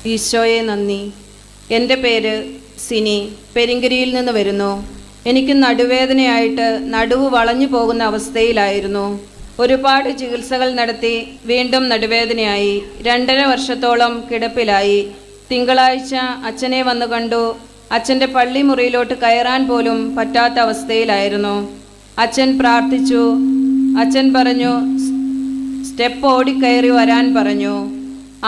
ഈശോയെ നന്ദി. എൻ്റെ പേര് സിനി, പെരിങ്കരിയിൽ നിന്ന് വരുന്നു. എനിക്ക് നടുവേദനയായിട്ട് നടുവ് വളഞ്ഞു പോകുന്ന അവസ്ഥയിലായിരുന്നു. ഒരുപാട് ചികിത്സകൾ നടത്തി വീണ്ടും നടുവേദനയായി. 2.5 വർഷത്തോളം കിടപ്പിലായി. തിങ്കളാഴ്ച അച്ഛനെ വന്നു കണ്ടു. അച്ഛൻ്റെ പള്ളി മുറിയിലോട്ട് കയറാൻ പോലും പറ്റാത്ത അവസ്ഥയിലായിരുന്നു. അച്ഛൻ പ്രാർത്ഥിച്ചു. അച്ഛൻ പറഞ്ഞു സ്റ്റെപ്പ് ഓടിക്കയറി വരാൻ പറഞ്ഞു.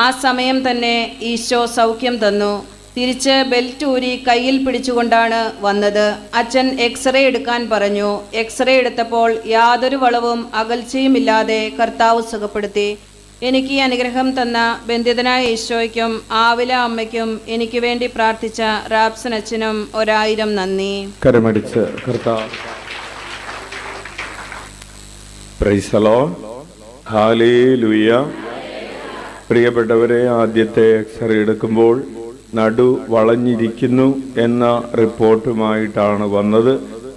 ആ സമയം തന്നെ ഈശോ സൗഖ്യം തന്നു. തിരിച്ച് ബെൽറ്റ് ഊരി കയ്യിൽ പിടിച്ചുകൊണ്ടാണ് വന്നത്. അച്ഛൻ എക്സ്റേ എടുക്കാൻ പറഞ്ഞു. എക്സ്റേ എടുത്തപ്പോൾ യാതൊരു വളവും അകൽച്ചയുമില്ലാതെ കർത്താവ് സുഖപ്പെടുത്തി. എനിക്ക് ഈ അനുഗ്രഹം തന്ന ബന്ധിതനായ ഈശോയ്ക്കും ആവില അമ്മയ്ക്കും എനിക്ക് വേണ്ടി പ്രാർത്ഥിച്ച റാപ്സൻ അച്ഛനും 1000 നന്ദി. കരമടിച്ച് കർത്താവ്. Praise the Lord. ഹല്ലേലൂയ. പ്രിയപ്പെട്ടവരെ, ആദ്യത്തെ എക്സ്റേ എടുക്കുമ്പോൾ നടു വളഞ്ഞിരിക്കുന്നു എന്ന റിപ്പോർട്ടുമായിട്ടാണ് വന്നത്.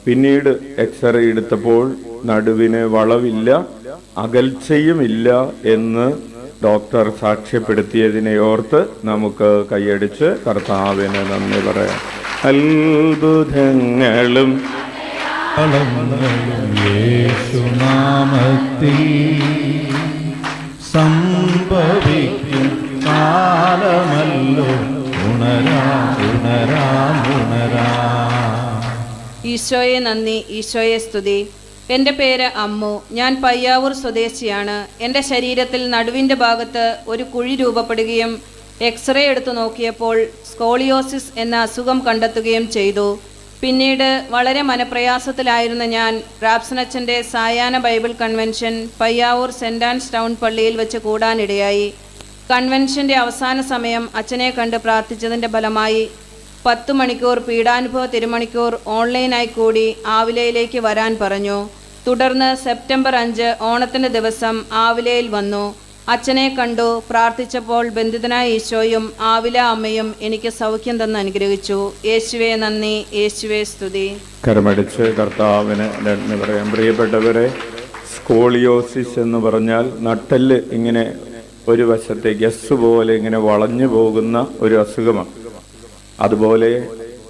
പിന്നീട് എക്സ്റേ എടുത്തപ്പോൾ നടുവിന് വളവില്ല, അകൽച്ചയുമില്ല എന്ന് ഡോക്ടർ സാക്ഷ്യപ്പെടുത്തിയതിനെ ഓർത്ത് നമുക്ക് കൈയടിച്ച് കർത്താവിന് നന്ദി പറയാം. അത്ഭുതങ്ങളും യേശുനാമത്തിൽ സംഭവിക്കും കാലമല്ലോ. ഈശോയെ നന്ദി. ഈശോയെ സ്തുതി. എൻ്റെ പേര് അമ്മു. ഞാൻ പയ്യാവൂർ സ്വദേശിയാണ്. എൻ്റെ ശരീരത്തിൽ നടുവിൻ്റെ ഭാഗത്ത് ഒരു കുഴി രൂപപ്പെടുകയും എക്സ്റേ എടുത്തു നോക്കിയപ്പോൾ സ്കോളിയോസിസ് എന്ന അസുഖം കണ്ടെത്തുകയും ചെയ്തു. പിന്നീട് വളരെ മനപ്രയാസത്തിലായിരുന്ന ഞാൻ റാപ്സനച്ചൻ്റെ സായാഹ്ന Bible convention Payyavoor saint Ann's town പള്ളിയിൽ വെച്ച് കൂടാനിടയായി. കൺവെൻഷൻ്റെ അവസാന സമയം അച്ഛനെ കണ്ട് പ്രാർത്ഥിച്ചതിൻ്റെ ഫലമായി 10 മണിക്കൂർ പീഡാനുഭവ തിരുമണിക്കൂർ ഓൺലൈനായി കൂടി ആവിലയിലേക്ക് വരാൻ പറഞ്ഞു. തുടർന്ന് സെപ്റ്റംബർ 5 ഓണത്തിൻ്റെ ദിവസം ആവിലയിൽ വന്നു. അച്ഛനെ കണ്ടു പ്രാർത്ഥിച്ചപ്പോൾ ബന്ധിതനായ ഈശോയും ആവില അമ്മയും എനിക്ക് സൗഖ്യം തന്ന് അനുഗ്രഹിച്ചു. യേശുവേ നന്ദി. യേശുവേ സ്തുതി. കരമടിച്ച് കർത്താവിന് നന്ദി പറയാം. പ്രിയപ്പെട്ടവരെ, സ്കോളിയോസിസ് എന്ന് പറഞ്ഞാൽ നട്ടെല്ല് ഇങ്ങനെ ഒരു വശത്തേക്ക് എസ് പോലെ ഇങ്ങനെ വളഞ്ഞു പോകുന്ന ഒരു അസുഖമാണ്. അതുപോലെ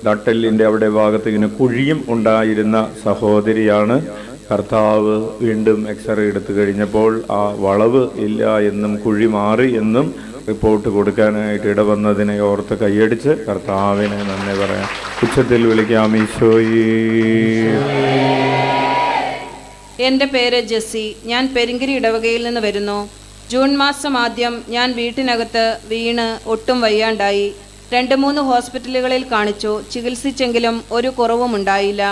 നട്ടെല്ലിൻ്റെ അവിടെ ഭാഗത്ത് ഇങ്ങനെ കുഴിയും ഉണ്ടായിരുന്ന സഹോദരിയാണ്. കർത്താവ് വീണ്ടും എക്സ്റേ എടുത്തു കഴിഞ്ഞപ്പോൾ ആ വളവ് ഇല്ല എന്നും കുഴി മാറി എന്നും റിപ്പോർട്ട് കൊടുക്കാനായിട്ട് ഇടവന്നതിനെ ഓർത്ത് കൈയടിച്ച് കർത്താവിനെ നന്ദി പറയാം. ഉച്ചത്തിൽ വിളിക്കാം ഈശോയേ. എൻ്റെ പേര് ജെസ്സി. ഞാൻ പെരിങ്കരി ഇടവകയിൽ നിന്ന് വരുന്നു. ജൂൺ മാസം ആദ്യം ഞാൻ വീട്ടിനകത്ത് വീണ് ഒട്ടും വയ്യാണ്ടായി. 2-3 ഹോസ്പിറ്റലുകളിൽ കാണിച്ചു. ചികിത്സിച്ചെങ്കിലും ഒരു കുറവും ഉണ്ടായില്ല.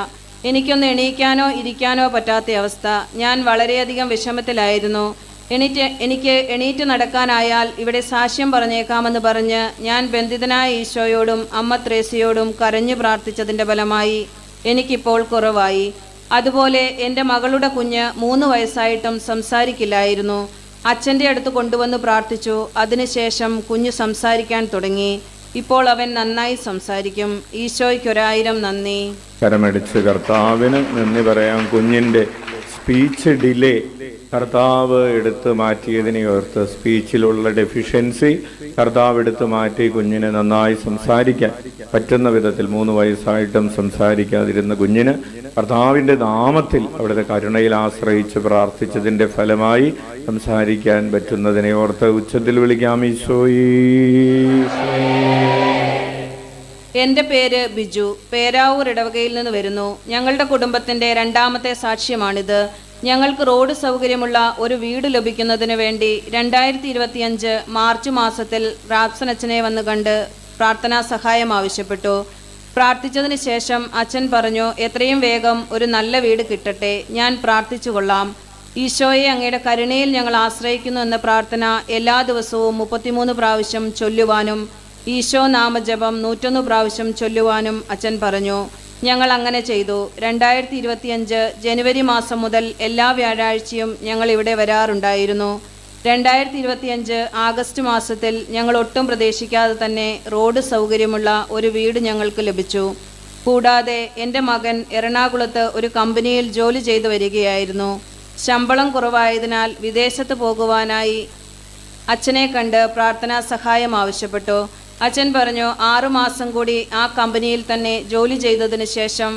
എനിക്കൊന്ന് എണീക്കാനോ ഇരിക്കാനോ പറ്റാത്ത അവസ്ഥ. ഞാൻ വളരെയധികം വിഷമത്തിലായിരുന്നു. എനിക്ക് എണീറ്റ് നടക്കാനായാൽ ഇവിടെ സാക്ഷ്യം പറഞ്ഞേക്കാമെന്ന് പറഞ്ഞ് ഞാൻ ബന്ധിതനായ ഈശോയോടും അമ്മ ത്രേസ്യയോടും കരഞ്ഞു പ്രാർത്ഥിച്ചതിൻ്റെ ഫലമായി എനിക്കിപ്പോൾ കുറവായി. അതുപോലെ എൻ്റെ മകളുടെ കുഞ്ഞ് 3 വയസ്സായിട്ടും സംസാരിക്കില്ലായിരുന്നു. അച്ഛൻ്റെ അടുത്ത് കൊണ്ടുവന്ന് പ്രാർത്ഥിച്ചു. അതിനുശേഷം കുഞ്ഞ് സംസാരിക്കാൻ തുടങ്ങി. ഇപ്പോൾ അവൻ നന്നായി സംസാരിക്കും. ഈശോയ്ക്ക് 1000 നന്ദി. കരമടിച്ച് കർത്താവിന് നന്ദി പറയാം. കുഞ്ഞിൻ്റെ സ്പീച്ച് ഡിലേ കർത്താവ് എടുത്ത് മാറ്റിയതിനെ ഓർത്ത്, സ്പീച്ചിലുള്ള ഡെഫിഷ്യൻസി കർത്താവ് എടുത്ത് മാറ്റി കുഞ്ഞിന് നന്നായി സംസാരിക്കാൻ പറ്റുന്ന വിധത്തിൽ 3 വയസ്സായിട്ടും സംസാരിക്കാതിരുന്ന കുഞ്ഞിന് കർത്താവിൻ്റെ നാമത്തിൽ അവിടുത്തെ കരുണയിൽ ആശ്രയിച്ച് പ്രാർത്ഥിച്ചതിൻ്റെ ഫലമായി സംസാരിക്കാൻ പറ്റുന്നതിനെ ഓർത്ത് ഉച്ചത്തിൽ വിളിക്കാം ഈശോയേ. എൻ്റെ പേര് ബിജു. പേരാവൂർ ഇടവകയിൽ നിന്ന് വരുന്നു. ഞങ്ങളുടെ കുടുംബത്തിൻ്റെ 2ാമത്തെ സാക്ഷ്യമാണിത്. ഞങ്ങൾക്ക് റോഡ് സൗകര്യമുള്ള ഒരു വീട് ലഭിക്കുന്നതിന് വേണ്ടി 2025 മാർച്ച് മാസത്തിൽ റാപ്സൻ അച്ഛനെ വന്ന് കണ്ട് പ്രാർത്ഥനാ സഹായം ആവശ്യപ്പെട്ടു. പ്രാർത്ഥിച്ചതിന് ശേഷം അച്ഛൻ പറഞ്ഞു, എത്രയും വേഗം ഒരു നല്ല വീട് കിട്ടട്ടെ, ഞാൻ പ്രാർത്ഥിച്ചു കൊള്ളാം. ഈശോയെ, അങ്ങയുടെ കരുണയിൽ ഞങ്ങൾ ആശ്രയിക്കുന്നു എന്ന പ്രാർത്ഥന എല്ലാ ദിവസവും 33 പ്രാവശ്യം ചൊല്ലുവാനും ഈശോ നാമജപം 101 പ്രാവശ്യം ചൊല്ലുവാനും അച്ഛൻ പറഞ്ഞു. ഞങ്ങൾ അങ്ങനെ ചെയ്തു. 2025 ജനുവരി മാസം മുതൽ എല്ലാ വ്യാഴാഴ്ചയും ഞങ്ങൾ ഇവിടെ വരാറുണ്ടായിരുന്നു. 2025 ആഗസ്റ്റ് മാസത്തിൽ ഞങ്ങൾ ഒട്ടും പ്രതീക്ഷിക്കാതെ തന്നെ റോഡ് സൗകര്യമുള്ള ഒരു വീട് ഞങ്ങൾക്ക് ലഭിച്ചു. കൂടാതെ എൻ്റെ മകൻ എറണാകുളത്ത് ഒരു കമ്പനിയിൽ ജോലി ചെയ്തു വരികയായിരുന്നു. ശമ്പളം കുറവായതിനാൽ വിദേശത്ത് പോകുവാനായി അച്ഛനെ കണ്ട് പ്രാർത്ഥനാ സഹായം ആവശ്യപ്പെട്ടു. അച്ഛൻ പറഞ്ഞു 6 മാസം കൂടി ആ കമ്പനിയിൽ തന്നെ ജോലി ചെയ്തതിന് ശേഷം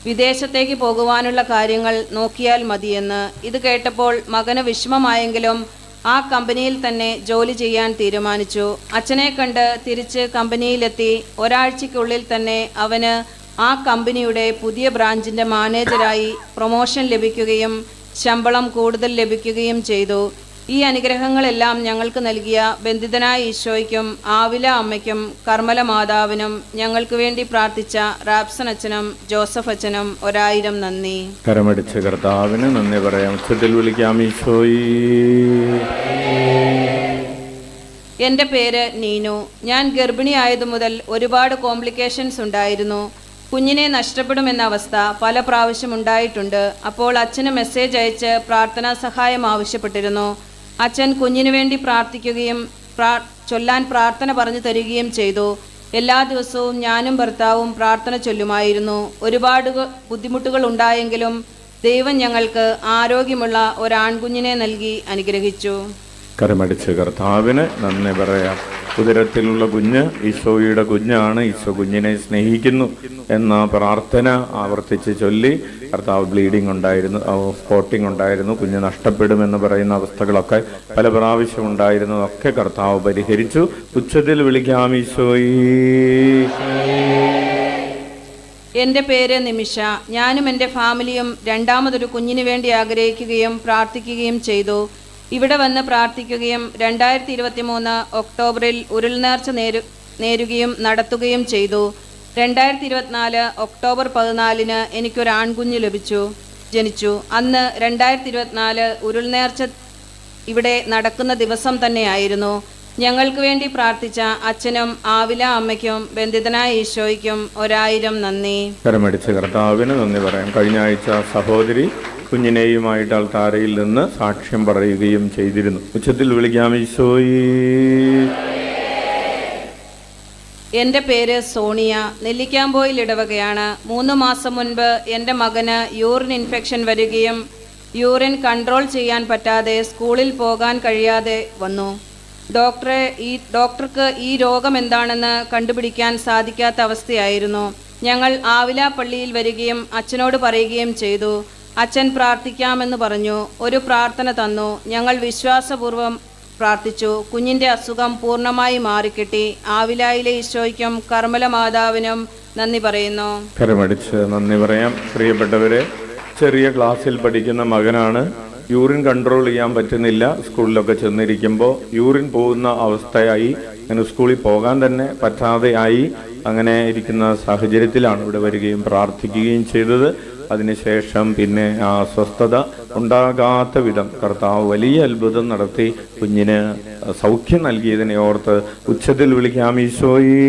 വിദേശത്തേക്ക് പോകുവാനുള്ള കാര്യങ്ങൾ നോക്കിയാൽ മതിയെന്ന്. ഇത് കേട്ടപ്പോൾ മകന് വിഷമമായെങ്കിലും ആ കമ്പനിയിൽ തന്നെ ജോലി ചെയ്യാൻ തീരുമാനിച്ചു. അച്ഛനെ കണ്ട് തിരിച്ച് കമ്പനിയിലെത്തി. ഒരാഴ്ചയ്ക്കുള്ളിൽ തന്നെ അവന് ആ കമ്പനിയുടെ പുതിയ ബ്രാഞ്ചിൻ്റെ മാനേജരായി പ്രൊമോഷൻ ലഭിക്കുകയും ശമ്പളം കൂടുതൽ ലഭിക്കുകയും ചെയ്തു. ഈ അനുഗ്രഹങ്ങളെല്ലാം ഞങ്ങൾക്ക് നൽകിയ ബന്ധിതനായ ഈശോയ്ക്കും ആവില അമ്മയ്ക്കും കർമ്മല മാതാവിനും ഞങ്ങൾക്ക് വേണ്ടി പ്രാർത്ഥിച്ച റാപ്സൺ അച്ഛനും ജോസഫ് അച്ഛനും 1000 നന്ദി. കരമടിച്ച് കർത്താവിന് നന്ദി പറയാം. ഉച്ചത്തിൽ വിളിക്കാം ഈശോയേ. എൻ്റെ പേര് നീനു. ഞാൻ ഗർഭിണിയായതു മുതൽ ഒരുപാട് കോംപ്ലിക്കേഷൻസ് ഉണ്ടായിരുന്നു. കുഞ്ഞിനെ നഷ്ടപ്പെടുമെന്ന അവസ്ഥ പല പ്രാവശ്യം ഉണ്ടായിട്ടുണ്ട്. അപ്പോൾ അച്ഛന് മെസ്സേജ് അയച്ച് പ്രാർത്ഥനാ സഹായം ആവശ്യപ്പെട്ടിരുന്നു. അച്ഛൻ കുഞ്ഞിനു വേണ്ടി പ്രാർത്ഥിക്കുകയും ചൊല്ലാൻ പ്രാർത്ഥന പറഞ്ഞു തരികയും ചെയ്തു. എല്ലാ ദിവസവും ഞാനും ഭർത്താവും പ്രാർത്ഥന ചൊല്ലുമായിരുന്നു. ഒരുപാട് ബുദ്ധിമുട്ടുകൾ ഉണ്ടായെങ്കിലും ദൈവം ഞങ്ങൾക്ക് ആരോഗ്യമുള്ള ഒരാൺകുഞ്ഞിനെ നൽകി അനുഗ്രഹിച്ചു. കരമടിച്ച് കർത്താവിന് നന്ദി പറയാം. ഉദരത്തിലുള്ള കുഞ്ഞ് ഈശോയുടെ കുഞ്ഞാണ്. ഈശോ കുഞ്ഞിനെ സ്നേഹിക്കുന്നു എന്ന പ്രാർത്ഥന ആവർത്തിച്ച് ചൊല്ലി. കർത്താവ് ബ്ലീഡിംഗ് ഉണ്ടായിരുന്നു, സ്പോട്ടിംഗ് ഉണ്ടായിരുന്നു, കുഞ്ഞ് നഷ്ടപ്പെടുമെന്ന് പറയുന്ന അവസ്ഥകളൊക്കെ പല പ്രാവശ്യം ഉണ്ടായിരുന്നു. ഒക്കെ കർത്താവ് പരിഹരിച്ചു. ഉച്ചത്തിൽ വിളിക്കാം ഈശോയേ. എൻ്റെ പേര് നിമിഷ. ഞാനും എൻ്റെ ഫാമിലിയും രണ്ടാമതൊരു കുഞ്ഞിനു വേണ്ടി ആഗ്രഹിക്കുകയും പ്രാർത്ഥിക്കുകയും ചെയ്തു. ഇവിടെ വന്ന് പ്രാർത്ഥിക്കുകയും 2023 ഒക്ടോബറിൽ ഉരുൾനേർച്ച നേരുകയും നടത്തുകയും ചെയ്തു. 2024 ഒക്ടോബർ 14 എനിക്കൊരു ആൺകുഞ്ഞ് ജനിച്ചു. അന്ന് 2024 ഉരുൾനേർച്ച ഇവിടെ നടക്കുന്ന ദിവസം തന്നെയായിരുന്നു. ഞങ്ങൾക്ക് വേണ്ടി പ്രാർത്ഥിച്ച അച്ഛനും ആവില അമ്മയ്ക്കും ബന്ധിതനായ ഈശോയ്ക്കും 1000 നന്ദി. കരമടിച്ച് കർത്താവിന് നന്ദി പറയാം. കഴിഞ്ഞ ആഴ്ച സഹോദരി കുഞ്ഞിനെയുമായിട്ട് അൾത്താരയിൽ നിന്ന് സാക്ഷ്യം പറയുകയും ചെയ്തിരുന്നു. ഉച്ചത്തിൽ വിളിക്കാം ഈശോയേ. എൻ്റെ പേര് സോണിയ. നെല്ലിക്കാമ്പോയിൽ ഇടവകയാണ്. 3 മാസം മുൻപ് എൻ്റെ മകന് യൂറിൻ ഇൻഫെക്ഷൻ വരികയും യൂറിൻ കൺട്രോൾ ചെയ്യാൻ പറ്റാതെ സ്കൂളിൽ പോകാൻ കഴിയാതെ വന്നു. ഡോക്ടർക്ക് ഈ രോഗം എന്താണെന്ന് കണ്ടുപിടിക്കാൻ സാധിക്കാത്ത അവസ്ഥയായിരുന്നു. ഞങ്ങൾ ആവില പള്ളിയിൽ വരികയും അച്ഛനോട് പറയുകയും ചെയ്തു. അച്ഛൻ പ്രാർത്ഥിക്കാമെന്ന് പറഞ്ഞു. ഒരു പ്രാർത്ഥന തന്നു. ഞങ്ങൾ വിശ്വാസപൂർവ്വം പ്രാർത്ഥിച്ചു. കുഞ്ഞിൻ്റെ അസുഖം പൂർണ്ണമായി മാറിക്കിട്ടി. ആവിലായിലെ ഈശോയ്ക്കും കർമ്മല മാതാവിനും നന്ദി പറയുന്നു. കരമടിച്ച് നന്ദി പറയാം. പ്രിയപ്പെട്ടവരെ, ചെറിയ ക്ലാസ്സിൽ പഠിക്കുന്ന മകനാണ്. യൂറിൻ കൺട്രോൾ ചെയ്യാൻ പറ്റുന്നില്ല. സ്കൂളിലൊക്കെ ചെന്നിരിക്കുമ്പോൾ യൂറിൻ പോകുന്ന അവസ്ഥയായി. അങ്ങനെ സ്കൂളിൽ പോകാൻ തന്നെ പറ്റാതെ ആയി. അങ്ങനെ ഇരിക്കുന്ന സാഹചര്യത്തിലാണ് ഇവിടെ വരികയും പ്രാർത്ഥിക്കുകയും ചെയ്തത്. അതിനുശേഷം പിന്നെ ആ അസ്വസ്ഥത ഉണ്ടാകാത്ത വിധം കർത്താവ് വലിയ അത്ഭുതം നടത്തി കുഞ്ഞിന് സൗഖ്യം നൽകിയതിനെ ഓർത്ത് ഉച്ചത്തിൽ വിളിക്കാം ഈശോയേ.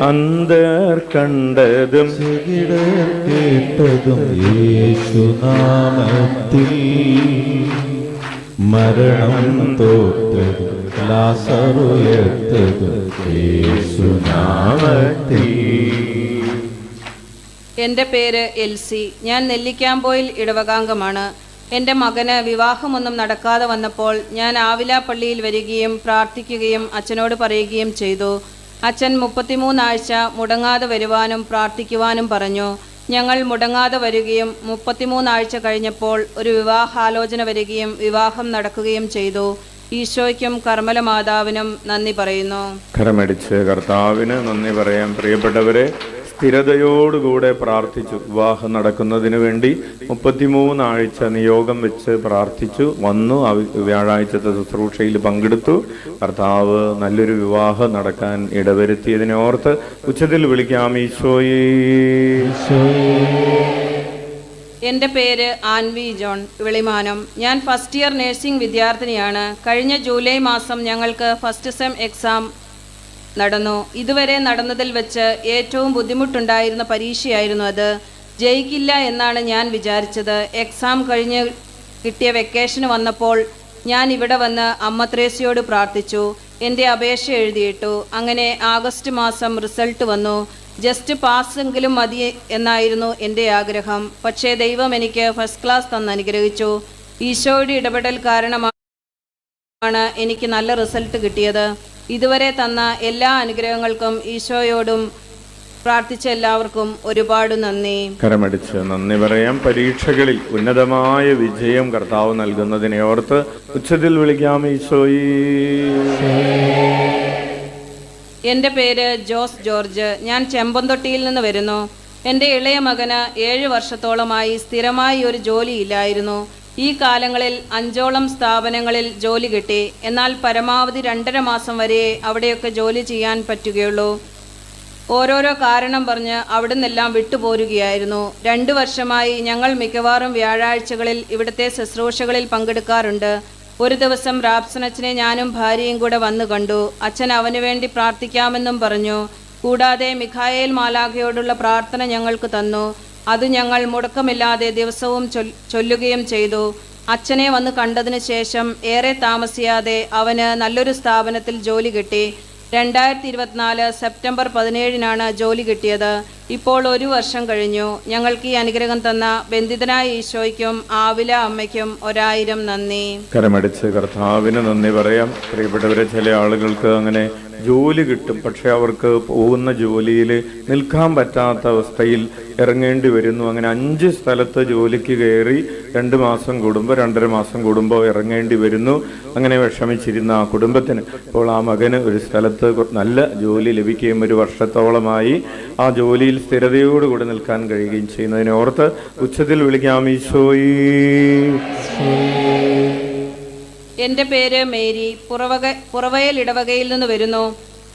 അന്തർ കണ്ടതും കേട്ടതും യേശുനാമത്തിൽ, മരണം തോറ്റതും ലാസറുയർത്തതും യേശുനാമത്തിൽ. എൻ്റെ പേര് എൽസി. ഞാൻ നെല്ലിക്കാമ്പോയിൽ ഇടവകാംഗമാണ്. എൻ്റെ മകന് വിവാഹമൊന്നും നടക്കാതെ വന്നപ്പോൾ ഞാൻ ആവില പള്ളിയിൽ വരികയും പ്രാർത്ഥിക്കുകയും അച്ഛനോട് പറയുകയും ചെയ്തു. അച്ഛൻ 33 ആഴ്ച മുടങ്ങാതെ വരുവാനും പ്രാർത്ഥിക്കുവാനും പറഞ്ഞു. ഞങ്ങൾ മുടങ്ങാതെ വരികയും 33 ആഴ്ച കഴിഞ്ഞപ്പോൾ ഒരു വിവാഹാലോചന വരികയും വിവാഹം നടക്കുകയും ചെയ്തു. ഈശോയ്ക്കും കർമ്മല മാതാവിനും നന്ദി പറയുന്നു. കരമടിച്ച് കർത്താവിന് നന്ദി പറയാം. പ്രിയപ്പെട്ടവരെ, സ്ഥിരതയോടുകൂടെ പ്രാർത്ഥിച്ചു. വിവാഹം നടക്കുന്നതിന് വേണ്ടി 33 ആഴ്ച നിയോഗം വെച്ച് പ്രാർത്ഥിച്ചു. വന്നു. വ്യാഴാഴ്ചത്തെ ശുശ്രൂഷയിൽ പങ്കെടുത്തു. കർത്താവ് നല്ലൊരു വിവാഹം നടക്കാൻ ഇടവരുത്തിയതിനെ ഓർത്ത് ഉച്ചത്തിൽ വിളിക്കാം ഈശോയേ. എൻ്റെ പേര് ആൻവി ജോൺ, വിളിമാനം. ഞാൻ ഫസ്റ്റ് ഇയർ നഴ്സിംഗ് വിദ്യാർത്ഥിനിയാണ്. കഴിഞ്ഞ ജൂലൈ മാസം ഞങ്ങൾക്ക് ഫസ്റ്റ് സെം എക്സാം നടന്നു. ഇതുവരെ നടന്നതിൽ വെച്ച് ഏറ്റവും ബുദ്ധിമുട്ടുണ്ടായിരുന്ന പരീക്ഷയായിരുന്നു അത്. ജയിക്കില്ല എന്നാണ് ഞാൻ വിചാരിച്ചത്. എക്സാം കഴിഞ്ഞ് കിട്ടിയ വെക്കേഷന് വന്നപ്പോൾ ഞാൻ ഇവിടെ വന്ന് അമ്മ ത്രേസ്യയോട് പ്രാർത്ഥിച്ചു. എൻ്റെ അപേക്ഷ എഴുതിയിട്ടു. അങ്ങനെ ആഗസ്റ്റ് മാസം റിസൾട്ട് വന്നു. ജസ്റ്റ് പാസ് എങ്കിലും മതി എന്നായിരുന്നു എൻ്റെ ആഗ്രഹം. പക്ഷേ ദൈവം എനിക്ക് ഫസ്റ്റ് ക്ലാസ് തന്ന് അനുഗ്രഹിച്ചു. ഈശോയുടെ ഇടപെടൽ കാരണമാണ് എനിക്ക് നല്ല റിസൾട്ട് കിട്ടിയത്. ഇതുവരെ തന്ന എല്ലാ അനുഗ്രഹങ്ങൾക്കും ഈശോയോടും പ്രാർത്ഥിച്ച എല്ലാവർക്കും ഒരുപാട് നന്ദി. കരമടിച്ച് നന്ദി പറയാം. പരീക്ഷകളിൽ ഉന്നതമായ വിജയം കർത്താവ് നൽകുന്നതിനെ ഓർത്ത് ഉച്ചത്തിൽ വിളിക്കാം ഈശോയേ. എൻ്റെ പേര് ജോസ് ജോർജ്. ഞാൻ ചെമ്പന്തൊട്ടിയിൽ നിന്ന് വരുന്നു. എൻ്റെ ഇളയ മകന് 7 വർഷത്തോളമായി സ്ഥിരമായി ഒരു ജോലിയില്ലായിരുന്നു. ഈ കാലങ്ങളിൽ 5ഓളം സ്ഥാപനങ്ങളിൽ ജോലി കിട്ടി. എന്നാൽ പരമാവധി 2.5 മാസം വരെ അവിടെയൊക്കെ ജോലി ചെയ്യാൻ പറ്റുകയുള്ളൂ. ഓരോരോ കാരണം പറഞ്ഞ് അവിടുന്നെല്ലാം വിട്ടുപോരുകയായിരുന്നു. 2 വർഷമായി ഞങ്ങൾ മിക്കവാറും വ്യാഴാഴ്ചകളിൽ ഇവിടുത്തെ ശുശ്രൂഷകളിൽ പങ്കെടുക്കാറുണ്ട്. ഒരു ദിവസം റാപ്സനച്ഛനെ ഞാനും ഭാര്യയും കൂടെ വന്നു കണ്ടു. അച്ഛൻ അവന് വേണ്ടി പ്രാർത്ഥിക്കാമെന്നും പറഞ്ഞു. കൂടാതെ മിഖായേൽ മാലാഖയോടുള്ള പ്രാർത്ഥന ഞങ്ങൾക്ക് തന്നു. അത് ഞങ്ങൾ മുടക്കമില്ലാതെ ദിവസവും ചൊല്ലുകയും ചെയ്തു. അച്ഛനെ വന്ന് കണ്ടതിന് ശേഷം ഏറെ താമസിയാതെ അവന് നല്ലൊരു സ്ഥാപനത്തിൽ ജോലി കിട്ടി. 2024 സെപ്റ്റംബർ 17-നാണ് ജോലി കിട്ടിയത്. ഇപ്പോൾ 1 വർഷം കഴിഞ്ഞു. ഞങ്ങൾക്ക് ഈ അനുഗ്രഹം തന്ന ബന്ധിതനായ ഈശോയ്ക്കും ആവില അമ്മയ്ക്കും 1000 നന്ദി. കരമടിച്ച് കർത്താവിന് നന്ദി പറയാം. പ്രിയപ്പെട്ടവരെ, ചില ആളുകൾക്ക് അങ്ങനെ ജോലി കിട്ടും, പക്ഷെ അവർക്ക് പോകുന്ന ജോലിയിൽ നിൽക്കാൻ പറ്റാത്ത അവസ്ഥയിൽ ഇറങ്ങേണ്ടി വരുന്നു. അങ്ങനെ 5 സ്ഥലത്ത് ജോലിക്ക് കയറി 2 മാസം കൂടുമ്പോൾ 2.5 മാസം കൂടുമ്പോൾ ഇറങ്ങേണ്ടി വരുന്നു. അങ്ങനെ വിഷമിച്ചിരുന്ന ആ കുടുംബത്തിന് ഇപ്പോൾ ആ മകന് ഒരു സ്ഥലത്ത് നല്ല ജോലി ലഭിക്കുകയും 1 വർഷത്തോളമായി ആ ജോലിയിൽ സ്ഥിരതയോടുകൂടി നിൽക്കാൻ കഴിയുകയും ചെയ്യുന്നതിനെ ഓർത്ത് ഉച്ചത്തിൽ വിളിക്കാം ഈശോയേ. എൻ്റെ പേര് മേരി. പുറവയൽ ഇടവകയിൽ നിന്ന് വരുന്നു.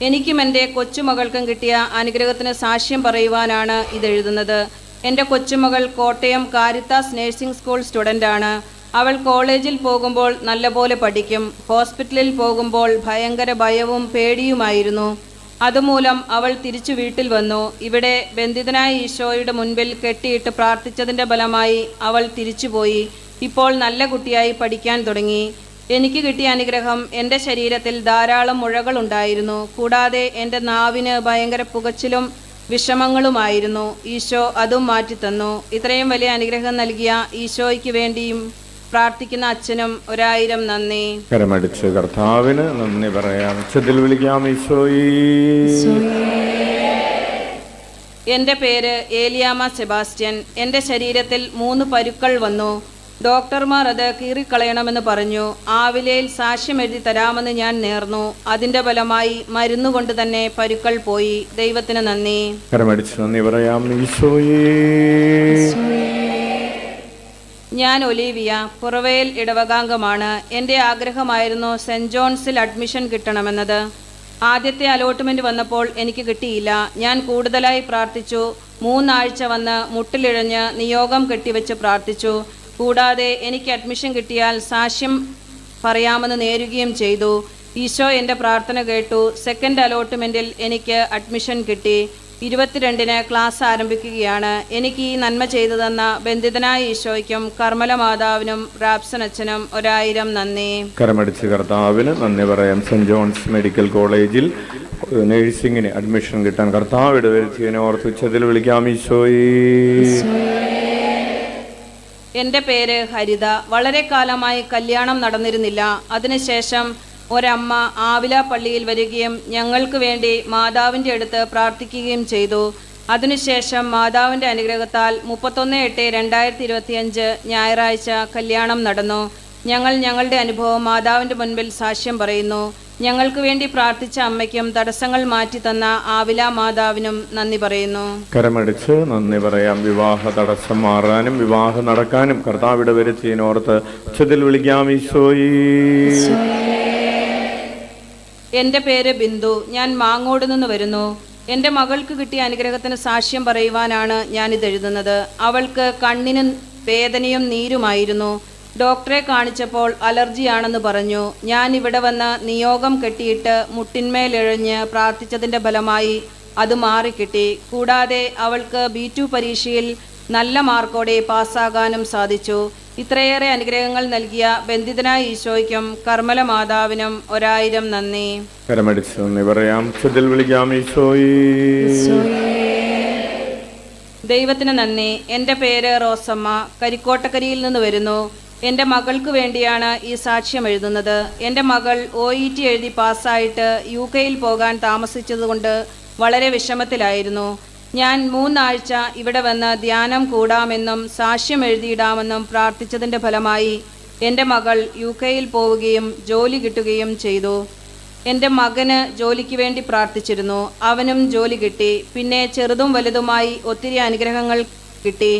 എനിക്കും എൻ്റെ കൊച്ചുമകൾക്കും കിട്ടിയ അനുഗ്രഹത്തിന് സാക്ഷ്യം പറയുവാനാണ് ഇതെഴുതുന്നത്. എൻ്റെ കൊച്ചുമകൾ കോട്ടയം കാരിത്താസ് നഴ്സിംഗ് സ്കൂൾ സ്റ്റുഡൻ്റാണ്. അവൾ കോളേജിൽ പോകുമ്പോൾ നല്ലപോലെ പഠിക്കും. ഹോസ്പിറ്റലിൽ പോകുമ്പോൾ ഭയങ്കര ഭയവും പേടിയുമായിരുന്നു. അതുമൂലം അവൾ തിരിച്ചു വീട്ടിൽ വന്നു. ഇവിടെ ബന്ധിതനായ ഈശോയുടെ മുൻപിൽ കെട്ടിയിട്ട് പ്രാർത്ഥിച്ചതിൻ്റെ ഫലമായി അവൾ തിരിച്ചുപോയി. ഇപ്പോൾ നല്ല കുട്ടിയായി പഠിക്കാൻ തുടങ്ങി. എനിക്ക് കിട്ടിയ അനുഗ്രഹം, എൻ്റെ ശരീരത്തിൽ ധാരാളം മുഴകളുണ്ടായിരുന്നു. കൂടാതെ എൻ്റെ നാവിന് ഭയങ്കര പുകച്ചിലും വിഷമങ്ങളുമായിരുന്നു. ഈശോ അതും മാറ്റിത്തന്നു. ഇത്രയും വലിയ അനുഗ്രഹം നൽകിയ ഈശോയ്ക്ക് വേണ്ടിയും പ്രാർത്ഥിക്കുന്ന അച്ഛനും 1000 നന്ദി. കരമടിച്ച് കർത്താവിന് നന്ദി പറയാം. ഉച്ചത്തിൽ വിളിക്കാം ഈശോയേ. എൻ്റെ പേര് ഏലിയാമ്മ സെബാസ്റ്റ്യൻ. എൻ്റെ ശരീരത്തിൽ 3 പരുക്കൾ വന്നു. ഡോക്ടർമാർ അത് കീറിക്കളയണമെന്ന് പറഞ്ഞു. ആവിലയിൽ സാക്ഷ്യം എഴുതി തരാമെന്ന് ഞാൻ നേർന്നു. അതിൻ്റെ ഫലമായി മരുന്നുകൊണ്ട് തന്നെ പരുക്കൾ പോയി. ദൈവത്തിന് നന്ദി. കരമടിച്ച് നന്ദി പറയാം ഈശോയേ. ഞാൻ ഒലീവിയ, പുറവയൽ ഇടവകാംഗമാണ്. എൻ്റെ ആഗ്രഹമായിരുന്നു സെൻറ് ജോൺസിൽ അഡ്മിഷൻ കിട്ടണമെന്നത്. ആദ്യത്തെ അലോട്ട്മെൻറ്റ് വന്നപ്പോൾ എനിക്ക് കിട്ടിയില്ല. ഞാൻ കൂടുതലായി പ്രാർത്ഥിച്ചു. 3 ആഴ്ച വന്ന് മുട്ടിലിഴഞ്ഞ് നിയോഗം കെട്ടിവെച്ച് പ്രാർത്ഥിച്ചു. കൂടാതെ എനിക്ക് അഡ്മിഷൻ കിട്ടിയാൽ സാക്ഷ്യം പറയാമെന്ന് നേരുകയും ചെയ്തു. ഈശോ എൻ്റെ പ്രാർത്ഥന കേട്ടു. സെക്കൻഡ് അലോട്ട്മെൻറ്റിൽ എനിക്ക് അഡ്മിഷൻ കിട്ടി. 22-ന് ക്ലാസ് ആരംഭിക്കുകയാണ്. എനിക്ക് ഈ നന്മ ചെയ്തു തന്ന ബന്ധിതനായ ഈശോയ്ക്കും കർമ്മല മാതാവിനും റാപ്സൻ അച്ഛനും 1000 നന്ദി. കരമടിച്ച് കർത്താവിന് നന്ദി പറയാം. സെൻറ് ജോൺസ് മെഡിക്കൽ കോളേജിൽ നഴ്സിംഗിന് അഡ്മിഷൻ കിട്ടാൻ കർത്താവ് ഇടവരുത്തിയതിനെ ഓർത്ത് ഉച്ചത്തിൽ വിളിക്കാം ഈശോയേ. എൻ്റെ പേര് ഹരിത. വളരെ കാലമായി കല്യാണം നടന്നിരുന്നില്ല. അതിനുശേഷം ഒരമ്മ ആവില പള്ളിയിൽ വരികയും ഞങ്ങൾക്ക് വേണ്ടി മാതാവിൻ്റെ അടുത്ത് പ്രാർത്ഥിക്കുകയും ചെയ്തു. അതിനുശേഷം മാതാവിൻ്റെ അനുഗ്രഹത്താൽ 31/8/2025 ഞായറാഴ്ച കല്യാണം നടന്നു. ഞങ്ങൾ ഞങ്ങളുടെ അനുഭവം മാതാവിൻ്റെ മുൻപിൽ സാക്ഷ്യം പറയുന്നു. ഞങ്ങൾക്ക് വേണ്ടി പ്രാർത്ഥിച്ച അമ്മയ്ക്കും തടസ്സങ്ങൾ മാറ്റി തന്ന ആവില മാതാവിനും നന്ദി പറയുന്നു. കരമടിച്ച് നന്ദി പറയാം. വിവാഹ തടസ്സം മാറാനും വിവാഹം നടക്കാനും കർത്താവിടെ വരുത്തിയതിനോർത്ത് ഉച്ചത്തിൽ വിളിക്കാം ഈശോയേ. എൻ്റെ പേര് ബിന്ദു. ഞാൻ മാങ്ങോട് നിന്ന് വരുന്നു. എൻ്റെ മകൾക്ക് കിട്ടിയ അനുഗ്രഹത്തിന് സാക്ഷ്യം പറയുവാനാണ് ഞാനിതെഴുതുന്നത്. അവൾക്ക് കണ്ണിന് വേദനയും നീരുമായിരുന്നു. ഡോക്ടറെ കാണിച്ചപ്പോൾ അലർജിയാണെന്ന് പറഞ്ഞു. ഞാൻ ഇവിടെ വന്ന് നിയോഗം കെട്ടിയിട്ട് മുട്ടിന്മേലെഴഞ്ഞ് പ്രാർത്ഥിച്ചതിൻ്റെ ഫലമായി അത് മാറിക്കിട്ടി. കൂടാതെ അവൾക്ക് B2 പരീക്ഷയിൽ നല്ല മാർക്കോടെ പാസ്സാകാനും സാധിച്ചു. ഇത്രയേറെ അനുഗ്രഹങ്ങൾ നൽകിയ ബന്ധിതനായ ഈശോയ്ക്കും കർമ്മല മാതാവിനും 1000 നന്ദി. കരമടിച്ച് നന്ദി പറയാം. ഉച്ചത്തിൽ വിളിക്കാം ഈശോയേ. ദൈവത്തിന് നന്ദി. എൻ്റെ പേര് റോസമ്മ. കരിക്കോട്ടക്കരിയിൽ നിന്ന് വരുന്നു. എൻ്റെ മകൾക്ക് വേണ്ടിയാണ് ഈ സാക്ഷ്യം എഴുതുന്നത്. എൻ്റെ മകൾ OET എഴുതി പാസ്സായിട്ട് UK പോകാൻ താമസിച്ചതുകൊണ്ട് വളരെ വിഷമത്തിലായിരുന്നു. ഞാൻ 3 ആഴ്ച ഇവിടെ വന്ന് ധ്യാനം കൂടാമെന്നും സാക്ഷ്യം എഴുതിയിടാമെന്നും പ്രാർത്ഥിച്ചതിൻ്റെ ഫലമായി എൻ്റെ മകൾ UK പോവുകയും ജോലി കിട്ടുകയും ചെയ്തു. എൻ്റെ മകന് ജോലിക്ക് വേണ്ടി പ്രാർത്ഥിച്ചിരുന്നു. അവനും ജോലി കിട്ടി. പിന്നെ ചെറുതും വലുതുമായി ഒത്തിരി അനുഗ്രഹങ്ങൾ കിട്ടി.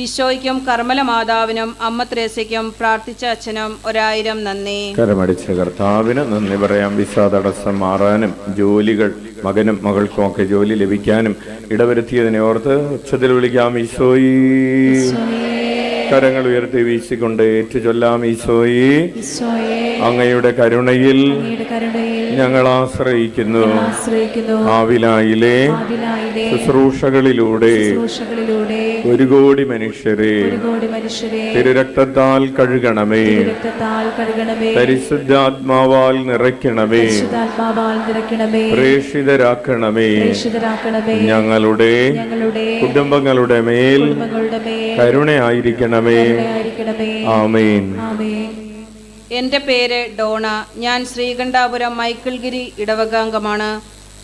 ഈശോയ്ക്കും കർമ്മല മാതാവിനും അമ്മ ത്രേസ്യയ്ക്കും പ്രാർത്ഥിച്ച അച്ഛനും 1000 നന്ദി. കരമടിച്ച കർത്താവിന് നന്ദി പറയാം. വിസ തടസ്സം മാറാനും ജോലികൾ മകനും മകൾക്കും ഒക്കെ ജോലി ലഭിക്കാനും ഇടവരുത്തിയതിനെ ഓർത്ത് ഉച്ചത്തിൽ വിളിക്കാം. ഈശോയേ, കരങ്ങൾ ഉയർത്തി വീശിക്കൊണ്ട് ഏറ്റുചൊല്ലാം. ഈശോയേ, അങ്ങയുടെ കരുണയിൽ ഞങ്ങൾ ആശ്രയിക്കുന്നു. ആവിലായിലെ ശുശ്രൂഷകളിലൂടെ 1 കോടി മനുഷ്യരെ തിരുരക്തത്താൽ കഴുകണമേ, പരിശുദ്ധാത്മാവാൽ നിറയ്ക്കണമേ, പ്രേഷിതരാക്കണമേ. ഞങ്ങളുടെ കുടുംബങ്ങളുടെ മേൽ കരുണയായിരിക്കണമേ. ആമേൻ. എൻ്റെ പേര് ഡോണ. ഞാൻ ശ്രീകണ്ഠാപുരം മൈക്കിൾഗിരി ഇടവകാംഗമാണ്.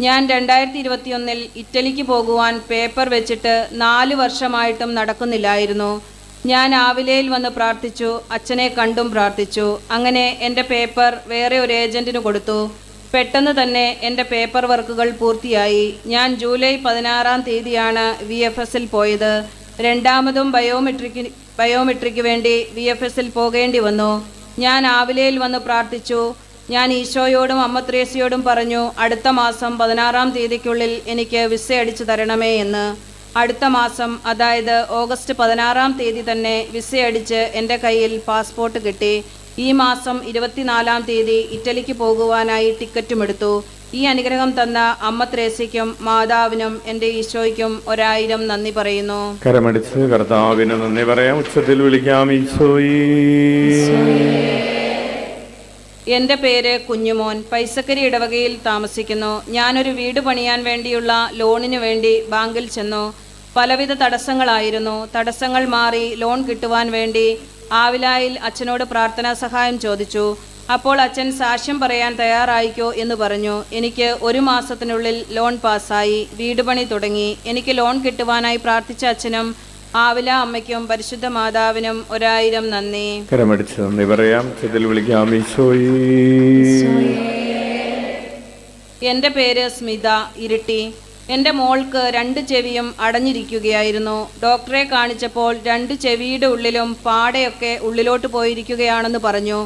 ഞാൻ 2021 ഇറ്റലിക്ക് പോകുവാൻ പേപ്പർ വെച്ചിട്ട് 4 വർഷമായിട്ടും നടക്കുന്നില്ലായിരുന്നു. ഞാൻ ആവിലയിൽ വന്ന് പ്രാർത്ഥിച്ചു. അച്ഛനെ കണ്ടും പ്രാർത്ഥിച്ചു. അങ്ങനെ എൻ്റെ പേപ്പർ വേറെ ഒരു ഏജൻറ്റിന് കൊടുത്തു. പെട്ടെന്ന് തന്നെ എൻ്റെ പേപ്പർ വർക്കുകൾ പൂർത്തിയായി. ഞാൻ ജൂലൈ 16-ാം തീയതിയാണ് VFS പോയത്. രണ്ടാമതും ബയോമെട്രിക്ക് വേണ്ടി VFS പോകേണ്ടി വന്നു. ഞാൻ ആവിലയിൽ വന്ന് പ്രാർത്ഥിച്ചു. ഞാൻ ഈശോയോടും അമ്മ ത്രേസ്യയോടും പറഞ്ഞു, അടുത്ത മാസം 16-ാം തീയതിക്കുള്ളിൽ എനിക്ക് വിസ അടിച്ചു തരണമേ എന്ന്. അടുത്ത മാസം, അതായത് ഓഗസ്റ്റ് 16-ാം തീയതി തന്നെ വിസ അടിച്ച് എൻ്റെ കയ്യിൽ പാസ്പോർട്ട് കിട്ടി. ഈ മാസം 24-ാം തീയതി ഇറ്റലിക്ക് പോകുവാനായി ടിക്കറ്റും എടുത്തു. ഈ അനുഗ്രഹം തന്ന അമ്മ ത്രേസ്യയ്ക്കും മാതാവിനും എൻ്റെ ഈശോയ്ക്കും 1000 നന്ദി പറയുന്നു. കരമടിച്ച് കർത്താവിന് നന്ദി പറയാം. ഉച്ചത്തിൽ വിളിക്കാം. ഈശോയേ. എൻ്റെ പേര് കുഞ്ഞുമോൻ. പൈസക്കരി ഇടവകയിൽ താമസിക്കുന്നു. ഞാനൊരു വീട് പണിയാൻ വേണ്ടിയുള്ള ലോണിന് വേണ്ടി ബാങ്കിൽ ചെന്നു. പലവിധ തടസ്സങ്ങളായിരുന്നു. തടസ്സങ്ങൾ മാറി ലോൺ കിട്ടുവാൻ വേണ്ടി ആവിലായിൽ അച്ഛനോട് പ്രാർത്ഥനാ സഹായം ചോദിച്ചു. അപ്പോൾ അച്ഛൻ സാക്ഷ്യം പറയാൻ തയ്യാറായിക്കോ എന്ന് പറഞ്ഞു. എനിക്ക് 1 മാസത്തിനുള്ളിൽ ലോൺ പാസ്സായി. വീട് പണി തുടങ്ങി. എനിക്ക് ലോൺ കിട്ടുവാനായി പ്രാർത്ഥിച്ച അച്ഛനും ആവില അമ്മയ്ക്കും പരിശുദ്ധ മാതാവിനും 1000 നന്ദി. കരമടിച്ച് നന്ദി പറയാം. ഉച്ചത്തിൽ വിളിക്കാം. ഈശോയേ. എൻ്റെ പേര് സ്മിത, ഇരിട്ടി. എൻ്റെ മോൾക്ക് 2 ചെവിയും അടഞ്ഞിരിക്കുകയായിരുന്നു. ഡോക്ടറെ കാണിച്ചപ്പോൾ 2 ചെവിയുടെ ഉള്ളിലും പാടയൊക്കെ ഉള്ളിലോട്ട് പോയിരിക്കുകയാണെന്ന് പറഞ്ഞു.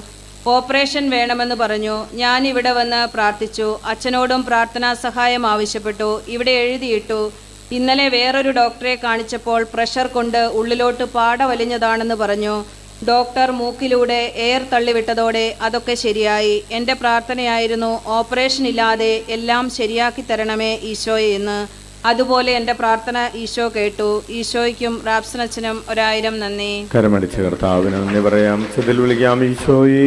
ഓപ്പറേഷൻ വേണമെന്ന് പറഞ്ഞു. ഞാൻ ഇവിടെ വന്ന് പ്രാർത്ഥിച്ചു. അച്ഛനോടും പ്രാർത്ഥനാ സഹായം ആവശ്യപ്പെട്ടു. ഇവിടെ എഴുതിയിട്ടു. ഇന്നലെ വേറൊരു ഡോക്ടറെ കാണിച്ചപ്പോൾ പ്രഷർ കൊണ്ട് ഉള്ളിലോട്ട് പാട വലിഞ്ഞതാണെന്ന് പറഞ്ഞു. ഡോക്ടർ മൂക്കിലൂടെ എയർ തള്ളിവിട്ടതോടെ അതൊക്കെ ശരിയായി. എൻ്റെ പ്രാർത്ഥനയായിരുന്നു, ഓപ്പറേഷൻ ഇല്ലാതെ എല്ലാം ശരിയാക്കി തരണമേ ഈശോയെ എന്ന്. അതുപോലെ എൻ്റെ പ്രാർത്ഥന ഈശോ കേട്ടു. ഈശോയ്ക്കും റാപ്സനച്ചനും 1000 നന്ദി. കരമടിച്ച് കർത്താവിന് നന്ദി പറയാം. ഉച്ചത്തിൽ വിളിക്കാം. ഈശോയേ.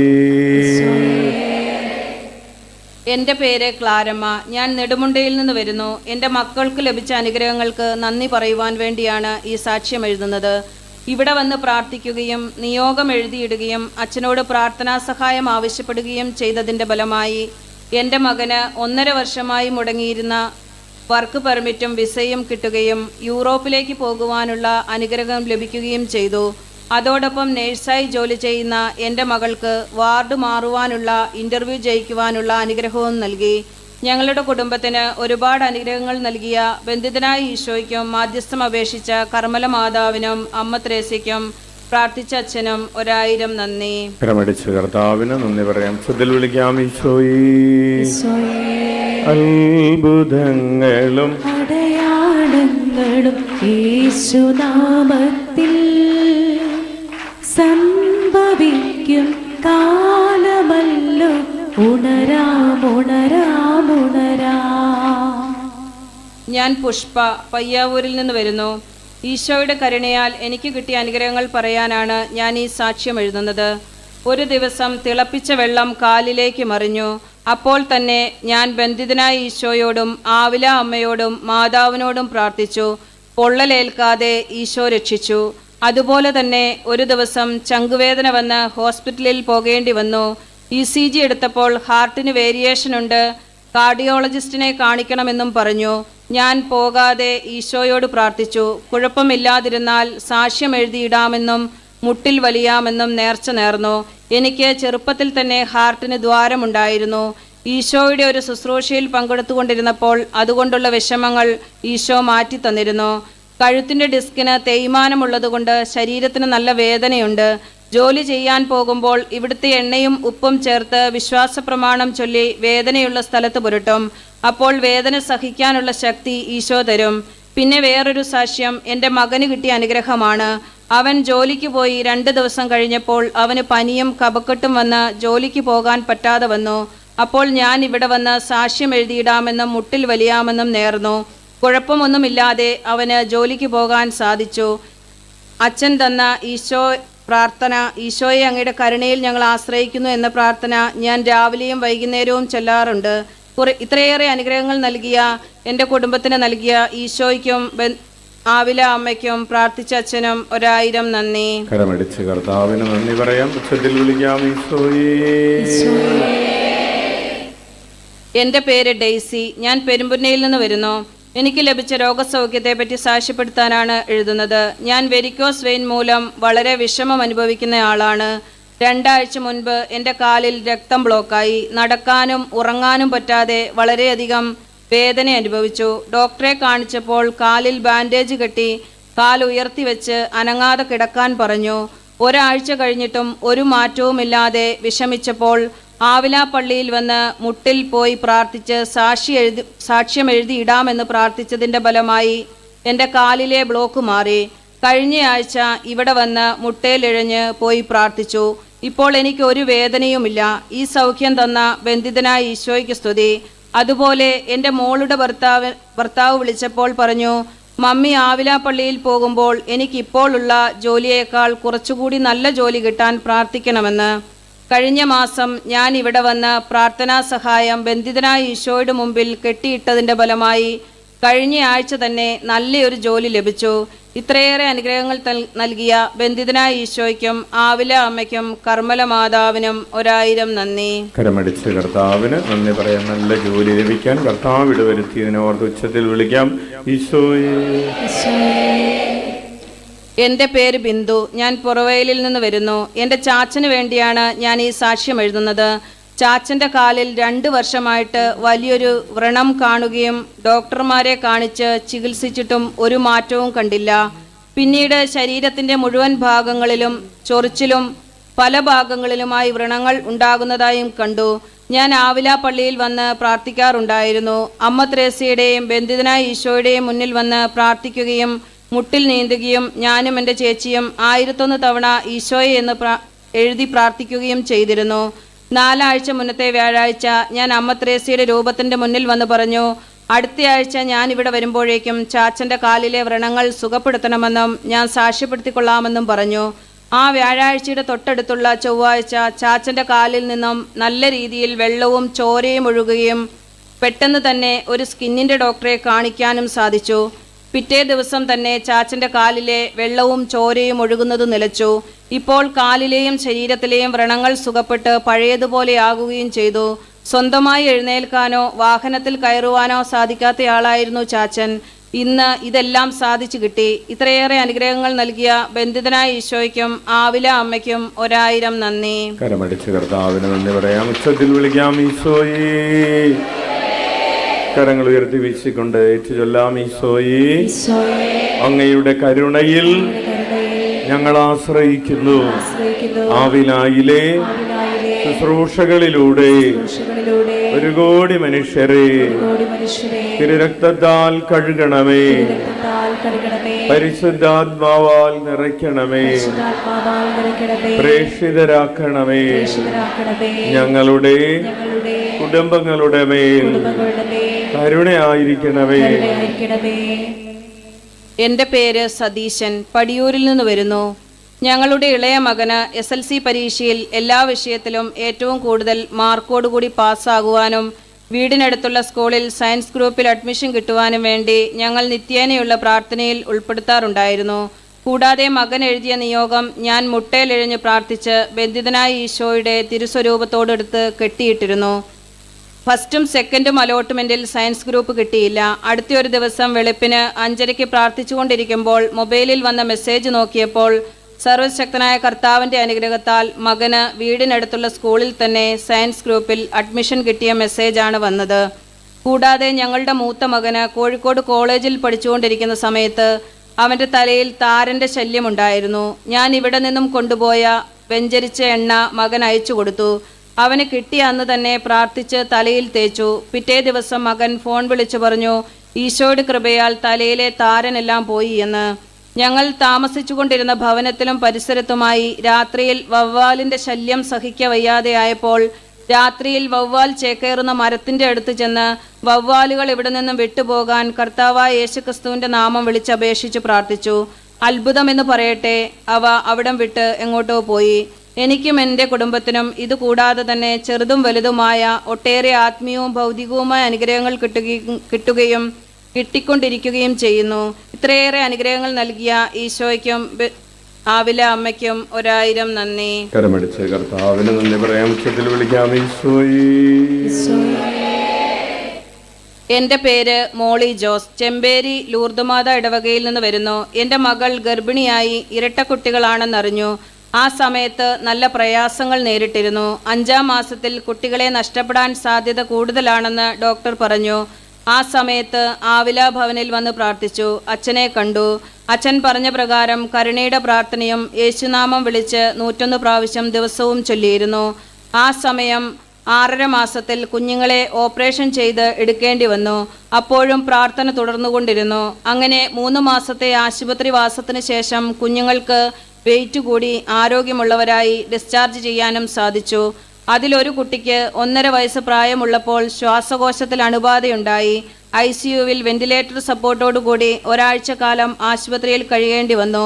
എൻ്റെ പേര് ക്ലാരമ്മ. ഞാൻ നെടുമുണ്ടയിൽ നിന്ന് വരുന്നു. എൻ്റെ മക്കൾക്ക് ലഭിച്ച അനുഗ്രഹങ്ങൾക്ക് നന്ദി പറയുവാൻ വേണ്ടിയാണ് ഈ സാക്ഷ്യം എഴുതുന്നത്. ഇവിടെ വന്ന് പ്രാർത്ഥിക്കുകയും നിയോഗം എഴുതിയിടുകയും അച്ഛനോട് പ്രാർത്ഥനാ സഹായം ആവശ്യപ്പെടുകയും ചെയ്തതിൻ്റെ ഫലമായി എൻ്റെ മകന് 1.5 വർഷമായി മുടങ്ങിയിരുന്ന വർക്ക് പെർമിറ്റും വിസയും കിട്ടുകയും യൂറോപ്പിലേക്ക് പോകുവാനുള്ള അനുഗ്രഹം ലഭിക്കുകയും ചെയ്തു. അതോടൊപ്പം നേഴ്സായി ജോലി ചെയ്യുന്ന എൻ്റെ മകൾക്ക് വാർഡ് മാറുവാനുള്ള ഇൻ്റർവ്യൂ ജയിക്കുവാനുള്ള അനുഗ്രഹവും നൽകി. ഞങ്ങളുടെ കുടുംബത്തിന് ഒരുപാട് അനുഗ്രഹങ്ങൾ നൽകിയ ബന്ധിതനായ ഈശോയ്ക്കും മാധ്യസ്ഥം അപേക്ഷിച്ച കർമ്മല മാതാവിനും അമ്മ ത്രേസ്യയ്ക്കും പ്രാർത്ഥിച്ച അച്ഛനും 1000 നന്ദി. കരമടിച്ച് കർത്താവിന് നന്ദി പറയാം. ഉച്ചത്തിൽ വിളിക്കാം. ഈശോയേ. അത്ഭുതങ്ങളും അടയാളങ്ങളും യേശുനാമത്തിൽ സംഭവിക്കും കാലമല്ലോ. ഉണരാമുണരാമുണരാ. ഞാൻ പുഷ്പ, പയ്യാവൂരിൽ നിന്ന് വരുന്നു. ഈശോയുടെ കരുണയാൽ എനിക്ക് കിട്ടിയ അനുഗ്രഹങ്ങൾ പറയാനാണ് ഞാൻ ഈ സാക്ഷ്യം എഴുതുന്നത്. ഒരു ദിവസം തിളപ്പിച്ച വെള്ളം കാലിലേക്ക് മറിഞ്ഞു. അപ്പോൾ തന്നെ ഞാൻ ബന്ധിതനായ ഈശോയോടും ആവില അമ്മയോടും മാതാവിനോടും പ്രാർത്ഥിച്ചു. പൊള്ളലേൽക്കാതെ ഈശോ രക്ഷിച്ചു. അതുപോലെ തന്നെ ഒരു ദിവസം ചങ്കുവേദന വന്ന് ഹോസ്പിറ്റലിൽ പോകേണ്ടി വന്നു. ECG എടുത്തപ്പോൾ ഹാർട്ടിന് വേരിയേഷൻ ഉണ്ട്, കാർഡിയോളജിസ്റ്റിനെ കാണിക്കണമെന്നും പറഞ്ഞു. ഞാൻ പോകാതെ ഈശോയോട് പ്രാർത്ഥിച്ചു. കുഴപ്പമില്ലാതിരുന്നാൽ സാക്ഷ്യം എഴുതിയിടാമെന്നും മുട്ടിൽ വലിയാമെന്നും നേർച്ച നേർന്നു. എനിക്ക് ചെറുപ്പത്തിൽ തന്നെ ഹാർട്ടിന് ദ്വാരമുണ്ടായിരുന്നു. ഈശോയുടെ ഒരു ശുശ്രൂഷയിൽ പങ്കെടുത്തുകൊണ്ടിരുന്നപ്പോൾ അതുകൊണ്ടുള്ള വിഷമങ്ങൾ ഈശോ മാറ്റി തന്നിരുന്നു. കഴുത്തിൻ്റെ ഡിസ്കിന് തേയ്മാനമുള്ളതുകൊണ്ട് ശരീരത്തിന് നല്ല വേദനയുണ്ട്. ജോലി ചെയ്യാൻ പോകുമ്പോൾ ഇവിടുത്തെ എണ്ണയും ഉപ്പും ചേർത്ത് വിശ്വാസ പ്രമാണം ചൊല്ലി വേദനയുള്ള സ്ഥലത്ത് പുരട്ടും. അപ്പോൾ വേദന സഹിക്കാനുള്ള ശക്തി ഈശോ തരും. പിന്നെ വേറൊരു സാക്ഷ്യം എൻ്റെ മകന് കിട്ടിയ അനുഗ്രഹമാണ്. അവൻ ജോലിക്ക് പോയി 2 ദിവസം കഴിഞ്ഞപ്പോൾ അവന് പനിയും കഫക്കെട്ടും വന്ന് ജോലിക്ക് പോകാൻ പറ്റാതെ വന്നു. അപ്പോൾ ഞാൻ ഇവിടെ വന്ന് സാക്ഷ്യം എഴുതിയിടാമെന്നും മുട്ടിൽ വലിയാമെന്നും നേർന്നു. കുഴപ്പമൊന്നുമില്ലാതെ അവന് ജോലിക്ക് പോകാൻ സാധിച്ചു. അച്ഛൻ തന്ന പ്രാർത്ഥന, ഈശോയെ അങ്ങയുടെ കരുണയിൽ ഞങ്ങൾ ആശ്രയിക്കുന്നു എന്ന പ്രാർത്ഥന ഞാൻ രാവിലെയും വൈകുന്നേരവും ചൊല്ലാറുണ്ട്. ഇത്രയേറെ അനുഗ്രഹങ്ങൾ നൽകിയ എൻ്റെ കുടുംബത്തിന് നൽകിയ ഈശോയ്ക്കും ആവില അമ്മയ്ക്കും പ്രാർത്ഥിച്ച അച്ഛനും 1000 നന്ദി. കരമടിച്ച് കർത്താവിന് നന്ദി പറയാം. ഉച്ചത്തിൽ വിളിക്കാം ഈശോയേ. എൻ്റെ പേര് ഡെയ്സി. ഞാൻ പെരുമ്പുന്നയിൽ നിന്ന് വരുന്നു. എനിക്ക് ലഭിച്ച രോഗസൗഖ്യത്തെപ്പറ്റി സാക്ഷ്യപ്പെടുത്താനാണ് എഴുതുന്നത്. ഞാൻ വെരിക്കോസ് വെയിൻ മൂലം വളരെ വിഷമം അനുഭവിക്കുന്ന ആളാണ്. 2 ആഴ്ച മുൻപ് എൻ്റെ കാലിൽ രക്തം ബ്ലോക്കായി. നടക്കാനും ഉറങ്ങാനും പറ്റാതെ വളരെയധികം വേദന അനുഭവിച്ചു. ഡോക്ടറെ കാണിച്ചപ്പോൾ കാലിൽ ബാൻഡേജ് കെട്ടി കാൽ ഉയർത്തി വെച്ച് അനങ്ങാതെ കിടക്കാൻ പറഞ്ഞു. 1 ആഴ്ച കഴിഞ്ഞിട്ടും ഒരു മാറ്റവുമില്ലാതെ വിഷമിച്ചപ്പോൾ ആവില പള്ളിയിൽ വന്ന് മുട്ടിൽ പോയി പ്രാർത്ഥിച്ച് സാക്ഷ്യം എഴുതിയിടാമെന്ന് പ്രാർത്ഥിച്ചതിൻ്റെ ഫലമായി എൻ്റെ കാലിലെ ബ്ലോക്ക് മാറി. കഴിഞ്ഞയാഴ്ച ഇവിടെ വന്ന് മുട്ടയിലിഴഞ്ഞ് പോയി പ്രാർത്ഥിച്ചു. ഇപ്പോൾ എനിക്ക് ഒരു വേദനയുമില്ല. ഈ സൗഖ്യം തന്ന ബന്ധിതനായ ഈശോയ്ക്ക് സ്തുതി. അതുപോലെ എൻ്റെ മോളുടെ ഭർത്താവ് വിളിച്ചപ്പോൾ പറഞ്ഞു, മമ്മി ആവില പള്ളിയിൽ പോകുമ്പോൾ എനിക്കിപ്പോഴുള്ള ജോലിയേക്കാൾ കുറച്ചുകൂടി നല്ല ജോലി കിട്ടാൻ പ്രാർത്ഥിക്കണമെന്ന്. കഴിഞ്ഞ മാസം ഞാൻ ഇവിടെ വന്ന് പ്രാർത്ഥനാ സഹായം ബന്ധിതനായ ഈശോയുടെ മുമ്പിൽ കെട്ടിയിട്ടതിൻ്റെ ഫലമായി കഴിഞ്ഞ ആഴ്ച തന്നെ നല്ലൊരു ജോലി ലഭിച്ചു. ഇത്രയേറെ അനുഗ്രഹങ്ങൾ നൽകിയ ബന്ധിതനായ ഈശോയ്ക്കും ആവില അമ്മയ്ക്കും കർമ്മല മാതാവിനും 1000 നന്ദി. കരമടിച്ച് കർത്താവിന് നന്ദി പറയാൻ. നല്ല ജോലി ലഭിക്കാൻ കർത്താവ് ഇടവരുത്തിയതിനെ ഓർത്ത് ഉച്ചത്തിൽ വിളിക്കാം ഈശോയേ. എൻ്റെ പേര് ബിന്ദു. ഞാൻ പുറവയിലിൽ നിന്ന് വരുന്നു. എൻ്റെ ചാച്ചന് വേണ്ടിയാണ് ഞാൻ ഈ സാക്ഷ്യം എഴുതുന്നത്. ചാച്ചൻ്റെ കാലിൽ 2 വർഷമായിട്ട് വലിയൊരു വ്രണം കാണുകയും ഡോക്ടർമാരെ കാണിച്ച് ചികിത്സിച്ചിട്ടും ഒരു മാറ്റവും കണ്ടില്ല. പിന്നീട് ശരീരത്തിൻ്റെ മുഴുവൻ ഭാഗങ്ങളിലും ചൊറിച്ചിലും പല ഭാഗങ്ങളിലുമായി വ്രണങ്ങൾ ഉണ്ടാകുന്നതായും കണ്ടു. ഞാൻ ആവില പള്ളിയിൽ വന്ന് പ്രാർത്ഥിക്കാറുണ്ടായിരുന്നു. അമ്മ ത്രേസ്യയുടെയും ബന്ധിതനായ ഈശോയുടെയും മുന്നിൽ വന്ന് പ്രാർത്ഥിക്കുകയും മുട്ടിൽ നീന്തുകയും ഞാനും എൻ്റെ ചേച്ചിയും 1001 തവണ ഈശോയെ എന്ന് എഴുതി പ്രാർത്ഥിക്കുകയും ചെയ്തിരുന്നു. 4 ആഴ്ച മുന്നത്തെ വ്യാഴാഴ്ച ഞാൻ അമ്മ ത്രേസ്യയുടെ രൂപത്തിൻ്റെ മുന്നിൽ വന്ന് പറഞ്ഞു, അടുത്തയാഴ്ച ഞാൻ ഇവിടെ വരുമ്പോഴേക്കും ചാച്ചൻ്റെ കാലിലെ വ്രണങ്ങൾ സുഖപ്പെടുത്തണമെന്നും ഞാൻ സാക്ഷ്യപ്പെടുത്തിക്കൊള്ളാമെന്നും പറഞ്ഞു. ആ വ്യാഴാഴ്ചയുടെ തൊട്ടടുത്തുള്ള ചൊവ്വാഴ്ച ചാച്ചൻ്റെ കാലിൽ നിന്നും നല്ല രീതിയിൽ വെള്ളവും ചോരയും ഒഴുകുകയും പെട്ടെന്ന് തന്നെ ഒരു സ്കിന്നിൻ്റെ ഡോക്ടറെ കാണിക്കാനും സാധിച്ചു. പിറ്റേ ദിവസം തന്നെ ചാച്ചൻ്റെ കാലിലെ വെള്ളവും ചോരയും ഒഴുകുന്നത് നിലച്ചു. ഇപ്പോൾ കാലിലെയും ശരീരത്തിലെയും വ്രണങ്ങൾ സുഖപ്പെട്ട് പഴയതുപോലെയാകുകയും ചെയ്തു. സ്വന്തമായി എഴുന്നേൽക്കാനോ വാഹനത്തിൽ കയറുവാനോ സാധിക്കാത്തയാളായിരുന്നു ചാച്ചൻ. ഇന്ന് ഇതെല്ലാം സാധിച്ചു കിട്ടി. ഇത്രയേറെ അനുഗ്രഹങ്ങൾ നൽകിയ ബന്ധിതനായ ഈശോയ്ക്കും ആവില അമ്മയ്ക്കും 1000 നന്ദി. കരമടിച്ച് കർത്താവിന് നന്ദി പറയാം. ഉച്ചത്തിൽ വിളിക്കാം ഈശോയേ. കരങ്ങൾ ഉയർത്തി വീശിക്കൊണ്ട് ഏറ്റുചൊല്ലാം ഈശോയേ. അങ്ങയുടെ കരുണയിൽ ഞങ്ങൾ ആശ്രയിക്കുന്നു. ആവിലായിലെ ശുശ്രൂഷകളിലൂടെ 1 കോടി മനുഷ്യരെ തിരുരക്തത്താൽ കഴുകണമേ, പരിശുദ്ധാത്മാവാൽ നിറയ്ക്കണമേ, പ്രേക്ഷിതരാക്കണമേ. ഞങ്ങളുടെ കുടുംബങ്ങളുടെ മേൽ കരുണയായിരിക്കണമേ. എൻ്റെ പേര് സതീശൻ. പടിയൂരിൽ നിന്ന് വരുന്നു. ഞങ്ങളുടെ ഇളയ മകന് SLC പരീക്ഷയിൽ എല്ലാ വിഷയത്തിലും ഏറ്റവും കൂടുതൽ മാർക്കോടുകൂടി പാസ്സാകുവാനും വീടിനടുത്തുള്ള സ്കൂളിൽ സയൻസ് ഗ്രൂപ്പിൽ അഡ്മിഷൻ കിട്ടുവാനും വേണ്ടി ഞങ്ങൾ നിത്യേനയുള്ള പ്രാർത്ഥനയിൽ ഉൾപ്പെടുത്താറുണ്ടായിരുന്നു. കൂടാതെ മകൻ എഴുതിയ നിയോഗം ഞാൻ മുട്ടയിലെഴിഞ്ഞ് പ്രാർത്ഥിച്ച് ബന്ധിതനായ ഈശോയുടെ തിരുസ്വരൂപത്തോടെടുത്ത് കെട്ടിയിട്ടിരുന്നു. ഫസ്റ്റും സെക്കൻഡും അലോട്ട്മെൻറ്റിൽ സയൻസ് ഗ്രൂപ്പ് കിട്ടിയില്ല. അടുത്തൊരു ദിവസം വെളുപ്പിന് 5:30 പ്രാർത്ഥിച്ചുകൊണ്ടിരിക്കുമ്പോൾ മൊബൈലിൽ വന്ന മെസ്സേജ് നോക്കിയപ്പോൾ സർവശക്തനായ കർത്താവിൻ്റെ അനുഗ്രഹത്താൽ മകന് വീടിനടുത്തുള്ള സ്കൂളിൽ തന്നെ സയൻസ് ഗ്രൂപ്പിൽ അഡ്മിഷൻ കിട്ടിയ മെസ്സേജാണ് വന്നത്. കൂടാതെ ഞങ്ങളുടെ മൂത്ത മകന് കോഴിക്കോട് കോളേജിൽ പഠിച്ചുകൊണ്ടിരിക്കുന്ന സമയത്ത് അവൻ്റെ തലയിൽ താരൻ്റെ ശല്യമുണ്ടായിരുന്നു. ഞാൻ ഇവിടെ നിന്നും കൊണ്ടുപോയ വെഞ്ചരിച്ച എണ്ണ മകൻ അയച്ചു കൊടുത്തു. അവന് കിട്ടിയ അന്ന് തന്നെ പ്രാർത്ഥിച്ച് തലയിൽ തേച്ചു. പിറ്റേ ദിവസം മകൻ ഫോൺ വിളിച്ചു പറഞ്ഞു, ഈശോയുടെ കൃപയാൽ തലയിലെ താരനെല്ലാം പോയി എന്ന്. ഞങ്ങൾ താമസിച്ചുകൊണ്ടിരുന്ന ഭവനത്തിലും പരിസരത്തുമായി രാത്രിയിൽ വവ്വാലിൻ്റെ ശല്യം സഹിക്കവയ്യാതെയായപ്പോൾ രാത്രിയിൽ വവ്വാൽ ചേക്കേറുന്ന മരത്തിൻ്റെ അടുത്ത് ചെന്ന് വവ്വാലുകൾ ഇവിടെ നിന്നും വിട്ടുപോകാൻ കർത്താവായ യേശുക്രിസ്തുവിൻ്റെ നാമം വിളിച്ചപേക്ഷിച്ച് പ്രാർത്ഥിച്ചു. അത്ഭുതമെന്ന് പറയട്ടെ, അവ അവിടം വിട്ട് എങ്ങോട്ടോ പോയി. എനിക്കും എൻ്റെ കുടുംബത്തിനും ഇതുകൂടാതെ തന്നെ ചെറുതും വലുതുമായ ഒട്ടേറെ ആത്മീയവും ഭൗതികവുമായ അനുഗ്രഹങ്ങൾ കിട്ടുകയും കിട്ടിക്കൊണ്ടിരിക്കുകയും ചെയ്യുന്നു. ഇത്രയേറെ അനുഗ്രഹങ്ങൾ നൽകിയ ഈശോയ്ക്കും ആവില അമ്മയ്ക്കും 1000 നന്ദി. കരമടിച്ച് കർത്താവിന് നന്ദി പറയാം. ഉച്ചത്തിൽ വിളിക്കാം. എൻ്റെ പേര് മോളി ജോസ്. ചെമ്പേരി ലൂർദുമാത ഇടവകയിൽ നിന്ന് വരുന്നു. എൻ്റെ മകൾ ഗർഭിണിയായി ഇരട്ട കുട്ടികളാണെന്നറിഞ്ഞു. ആ സമയത്ത് നല്ല പ്രയാസങ്ങൾ നേരിട്ടിരുന്നു. 5-ാം മാസത്തിൽ കുട്ടികളെ നഷ്ടപ്പെടാൻ സാധ്യത കൂടുതലാണെന്ന് ഡോക്ടർ പറഞ്ഞു. ആ സമയത്ത് ആവില ഭവനിൽ വന്ന് പ്രാർത്ഥിച്ചു. അച്ഛനെ കണ്ടു. അച്ഛൻ പറഞ്ഞ പ്രകാരം കരുണയുടെ പ്രാർത്ഥനയും യേശുനാമം വിളിച്ച് 101 പ്രാവശ്യം ദിവസവും ചൊല്ലിയിരുന്നു. ആ സമയം 6.5 മാസത്തിൽ കുഞ്ഞുങ്ങളെ ഓപ്പറേഷൻ ചെയ്ത് എടുക്കേണ്ടി വന്നു. അപ്പോഴും പ്രാർത്ഥന തുടർന്നുകൊണ്ടിരുന്നു. അങ്ങനെ 3 മാസത്തെ ആശുപത്രി വാസത്തിന് ശേഷം കുഞ്ഞുങ്ങൾക്ക് വെയിറ്റ് കൂടി ആരോഗ്യമുള്ളവരായി ഡിസ്ചാർജ് ചെയ്യാനും സാധിച്ചു. അതിലൊരു കുട്ടിക്ക് 1.5 വയസ്സ് പ്രായമുള്ളപ്പോൾ ശ്വാസകോശത്തിൽ അണുബാധയുണ്ടായി. ICUവിൽ വെന്റിലേറ്റർ സപ്പോർട്ടോടുകൂടി ഒരാഴ്ച കാലം ആശുപത്രിയിൽ കഴിയേണ്ടി വന്നു.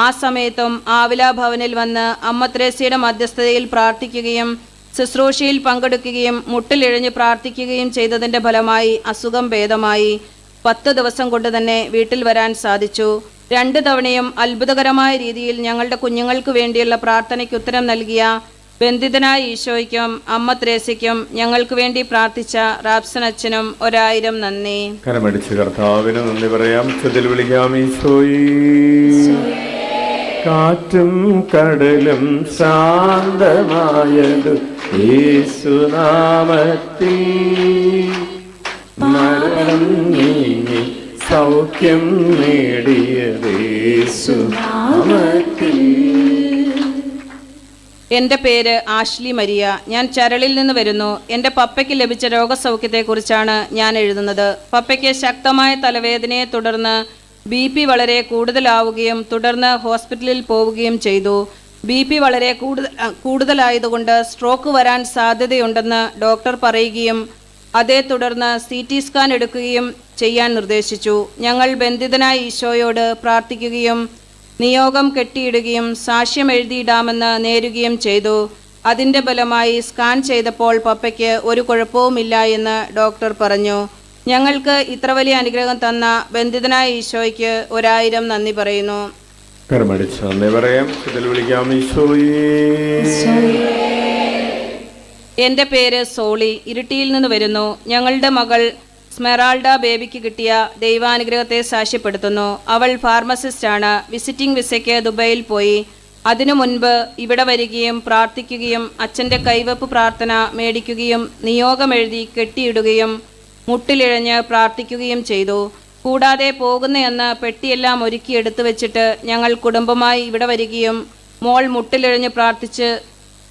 ആ സമയത്തും ആവില ഭവനിൽ വന്ന് അമ്മ ത്രേസ്യയുടെ മധ്യസ്ഥതയിൽ പ്രാർത്ഥിക്കുകയും ശുശ്രൂഷയിൽ പങ്കെടുക്കുകയും മുട്ടിലിഴഞ്ഞ് പ്രാർത്ഥിക്കുകയും ചെയ്തതിൻ്റെ ഫലമായി അസുഖം ഭേദമായി. 10 ദിവസം കൊണ്ട് തന്നെ വീട്ടിൽ വരാൻ സാധിച്ചു. 2 തവണയും അത്ഭുതകരമായ രീതിയിൽ ഞങ്ങളുടെ കുഞ്ഞുങ്ങൾക്ക് വേണ്ടിയുള്ള പ്രാർത്ഥനയ്ക്ക് ഉത്തരം നൽകിയ ബന്ധിതനായ ഈശോയ്ക്കും അമ്മ ത്രേസ്യയ്ക്കും ഞങ്ങൾക്ക് വേണ്ടി പ്രാർത്ഥിച്ച റാപ്സൻ അച്ഛനും 1000 നന്ദി. കരമടിച്ച് കർത്താവിന് നന്ദി പറയാം. ഉച്ചത്തിൽ വിളിക്കാം. കാറ്റും കടലും ശാന്തമായത് യേശുനാമത്തിൽ, മരണം നീങ്ങി സൗഖ്യം നേടിയത് യേശുനാമത്തിൽ. എൻ്റെ പേര് ആഷ്ലി മരിയ. ഞാൻ ചരളിൽ നിന്ന് വരുന്നു. എൻ്റെ പപ്പയ്ക്ക് ലഭിച്ച രോഗസൗഖ്യത്തെക്കുറിച്ചാണ് ഞാൻ എഴുതുന്നത്. പപ്പയ്ക്ക് ശക്തമായ തലവേദനയെ തുടർന്ന് BP വളരെ കൂടുതലാവുകയും തുടർന്ന് ഹോസ്പിറ്റലിൽ പോവുകയും ചെയ്തു. BP വളരെ കൂടുതലായതുകൊണ്ട് സ്ട്രോക്ക് വരാൻ സാധ്യതയുണ്ടെന്ന് ഡോക്ടർ പറയുകയും അതേ തുടർന്ന് CT സ്കാൻ എടുക്കുകയും ചെയ്യാൻ നിർദ്ദേശിച്ചു. ഞങ്ങൾ ബന്ധിതനായ ഈശോയോട് പ്രാർത്ഥിക്കുകയും നിയോഗം കെട്ടിയിടുകയും സാക്ഷ്യം എഴുതിയിടാമെന്ന് നേരുകയും ചെയ്തു. അതിൻ്റെ ഫലമായി സ്കാൻ ചെയ്തപ്പോൾ പപ്പയ്ക്ക് ഒരു കുഴപ്പവുമില്ല എന്ന് ഡോക്ടർ പറഞ്ഞു. ഞങ്ങൾക്ക് ഇത്ര വലിയ അനുഗ്രഹം തന്ന ബന്ധിതനായ ഈശോയ്ക്ക് 1000 നന്ദി പറയുന്നു. എൻ്റെ പേര് സോളി. ഇരിട്ടിയിൽ നിന്ന് വരുന്നു. ഞങ്ങളുടെ മകൾ സ്മെറാൾഡ ബേബിക്ക് കിട്ടിയ ദൈവാനുഗ്രഹത്തെ സാക്ഷ്യപ്പെടുത്തുന്നു. അവൾ ഫാർമസിസ്റ്റാണ്. വിസിറ്റിംഗ് വിസയ്ക്ക് ദുബൈയിൽ പോയി. അതിനു മുൻപ് ഇവിടെ വരികയും പ്രാർത്ഥിക്കുകയും അച്ഛൻ്റെ കൈവപ്പ് പ്രാർത്ഥന മേടിക്കുകയും നിയോഗമെഴുതി കെട്ടിയിടുകയും മുട്ടിലിഴഞ്ഞ് പ്രാർത്ഥിക്കുകയും ചെയ്തു. കൂടാതെ പോകുന്നയെന്ന് പെട്ടിയെല്ലാം ഒരുക്കി എടുത്തു വെച്ചിട്ട് ഞങ്ങൾ കുടുംബമായി ഇവിടെ വരികയും മോൾ മുട്ടിലിഴഞ്ഞ്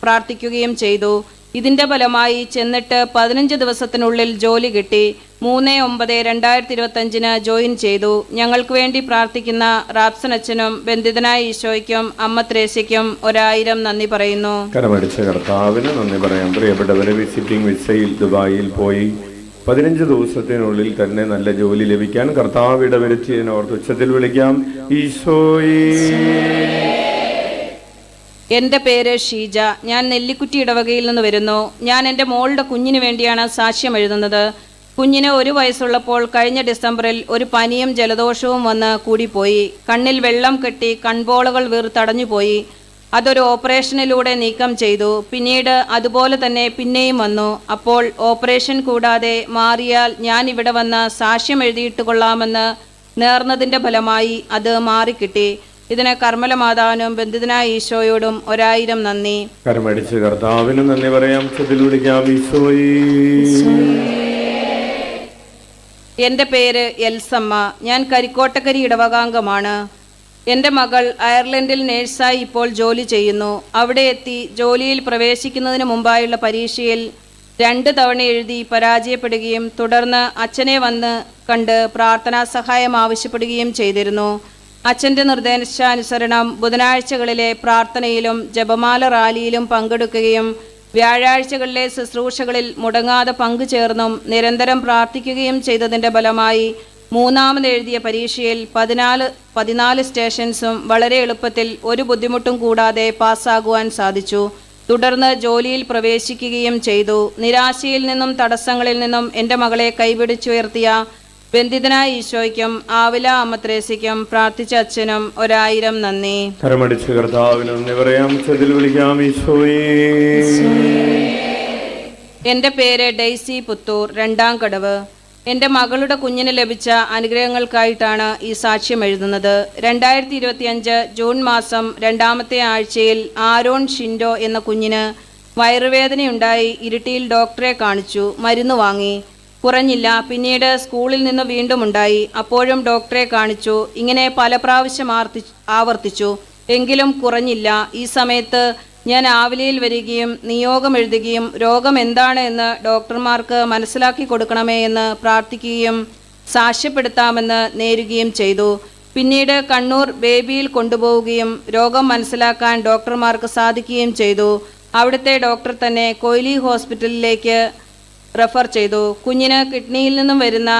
പ്രാർത്ഥിക്കുകയും ചെയ്തു. ഇതിൻ്റെ ഫലമായി ചെന്നിട്ട് 15 ദിവസത്തിനുള്ളിൽ ജോലി കിട്ടി. 3/9/2025 ജോയിൻ ചെയ്തു. ഞങ്ങൾക്ക് വേണ്ടി പ്രാർത്ഥിക്കുന്ന റാപ്സൻ അച്ഛനും ബന്ധിതനായ ഈശോയ്ക്കും അമ്മ ത്രേസ്യയ്ക്കും 1000 നന്ദി പറയുന്നു. കരമടിച്ച കർത്താവിന് നന്ദി പറയാം. പ്രിയപ്പെട്ടവരെ, വിസിറ്റിംഗ് വിസയിൽ ദുബായിൽ പോയി 15 ദിവസത്തിനുള്ളിൽ തന്നെ നല്ല ജോലി ലഭിക്കാൻ കർത്താവ് ഇടവരുത്തിയതിനോർത്ത് ഉച്ചത്തിൽ വിളിക്കാം. ഈശോയേ. എൻ്റെ പേര് ഷീജ. ഞാൻ നെല്ലിക്കുറ്റി ഇടവകയിൽ നിന്ന് വരുന്നു. ഞാൻ എൻ്റെ മോളുടെ കുഞ്ഞിന് വേണ്ടിയാണ് സാക്ഷ്യം എഴുതുന്നത്. കുഞ്ഞിന് 1 വയസ്സുള്ളപ്പോൾ കഴിഞ്ഞ ഡിസംബറിൽ ഒരു പനിയും ജലദോഷവും വന്ന് കൂടിപ്പോയി. കണ്ണിൽ വെള്ളം കെട്ടി കൺപോളകൾ വീർത്തടഞ്ഞുപോയി. അതൊരു ഓപ്പറേഷനിലൂടെ നീക്കം ചെയ്തു. പിന്നീട് അതുപോലെ തന്നെ പിന്നെയും വന്നു. അപ്പോൾ ഓപ്പറേഷൻ കൂടാതെ മാറിയാൽ ഞാൻ ഇവിടെ വന്ന് സാക്ഷ്യം എഴുതിയിട്ട് കൊള്ളാമെന്ന് നേർന്നതിൻ്റെ ഫലമായി അത് മാറിക്കിട്ടി. ഇതിന് കർമ്മല മാതാവിനും ബന്ധിതനായ ഈശോയോടും 1000 നന്ദി. കരമടിച്ച് കർത്താവിന് നന്ദി പറയാം. ചതിൽ വിളിക്കാം ഈശോയേ. എൻ്റെ പേര് എൽസമ്മ. ഞാൻ കരിക്കോട്ടക്കരി ഇടവകാംഗമാണ്. എൻ്റെ മകൾ അയർലൻഡിൽ നേഴ്സായി ഇപ്പോൾ ജോലി ചെയ്യുന്നു. അവിടെ എത്തി ജോലിയിൽ പ്രവേശിക്കുന്നതിന് മുമ്പായുള്ള പരീക്ഷയിൽ 2 തവണ എഴുതി പരാജയപ്പെടുകയും തുടർന്ന് അച്ഛനെ വന്ന് കണ്ട് പ്രാർത്ഥനാ സഹായം ആവശ്യപ്പെടുകയും ചെയ്തിരുന്നു. അച്ഛൻ്റെ നിർദ്ദേശാനുസരണം ബുധനാഴ്ചകളിലെ പ്രാർത്ഥനയിലും ജപമാല റാലിയിലും പങ്കെടുക്കുകയും വ്യാഴാഴ്ചകളിലെ ശുശ്രൂഷകളിൽ മുടങ്ങാതെ പങ്കുചേർന്നും നിരന്തരം പ്രാർത്ഥിക്കുകയും ചെയ്തതിൻ്റെ ഫലമായി 3ാമത് എഴുതിയ പരീക്ഷയിൽ 14 സ്റ്റേഷൻസും വളരെ എളുപ്പത്തിൽ ഒരു ബുദ്ധിമുട്ടും കൂടാതെ പാസ്സാകുവാൻ സാധിച്ചു. തുടർന്ന് ജോലിയിൽ പ്രവേശിക്കുകയും ചെയ്തു. നിരാശയിൽ നിന്നും തടസ്സങ്ങളിൽ നിന്നും എൻ്റെ മകളെ കൈപിടിച്ചുയർത്തിയ ബന്ധിതനായ ഈശോയ്ക്കും ആവില അമ്മത്രേസ്യയ്ക്കും പ്രാർത്ഥിച്ച അച്ഛനും 1000 നന്ദി. കരമടിച്ച് കർത്താവിന് നന്ദി പറയാം. ചതിൽ വിളിക്കാം ഈശോയേ. എൻ്റെ പേര് ഡെയ്സി പുത്തൂർ, 2ാം കടവ്. എൻ്റെ മകളുടെ കുഞ്ഞിന് ലഭിച്ച അനുഗ്രഹങ്ങൾക്കായിട്ടാണ് ഈ സാക്ഷ്യം എഴുതുന്നത്. 2025 ജൂൺ മാസം 2ാമത്തെ ആഴ്ചയിൽ ആരോൺ ഷിൻഡോ എന്ന കുഞ്ഞിന് വയറുവേദനയുണ്ടായി. ഇരിട്ടിയിൽ ഡോക്ടറെ കാണിച്ചു. മരുന്ന് വാങ്ങി. കുറഞ്ഞില്ല. പിന്നീട് സ്കൂളിൽ നിന്ന് വീണ്ടും ഉണ്ടായി. അപ്പോഴും ഡോക്ടറെ കാണിച്ചു. ഇങ്ങനെ പല പ്രാവശ്യം ആവർത്തിച്ചു. എങ്കിലും കുറഞ്ഞില്ല. ഈ സമയത്ത് ഞാൻ ആവിലയിൽ വരികയും നിയോഗം എഴുതുകയും രോഗം എന്താണ് എന്ന് ഡോക്ടർമാർക്ക് മനസ്സിലാക്കി കൊടുക്കണമേ എന്ന് പ്രാർത്ഥിക്കുകയും സാക്ഷ്യപ്പെടുത്താമെന്ന് നേരുകയും ചെയ്തു. പിന്നീട് കണ്ണൂർ ബേബിയിൽ കൊണ്ടുപോവുകയും രോഗം മനസ്സിലാക്കാൻ ഡോക്ടർമാർക്ക് സാധിക്കുകയും ചെയ്തു. അവിടുത്തെ ഡോക്ടർ തന്നെ കൊയിലി ഹോസ്പിറ്റലിലേക്ക് റെഫർ ചെയ്തു. കുഞ്ഞിന് കിഡ്നിയിൽ നിന്നും വരുന്ന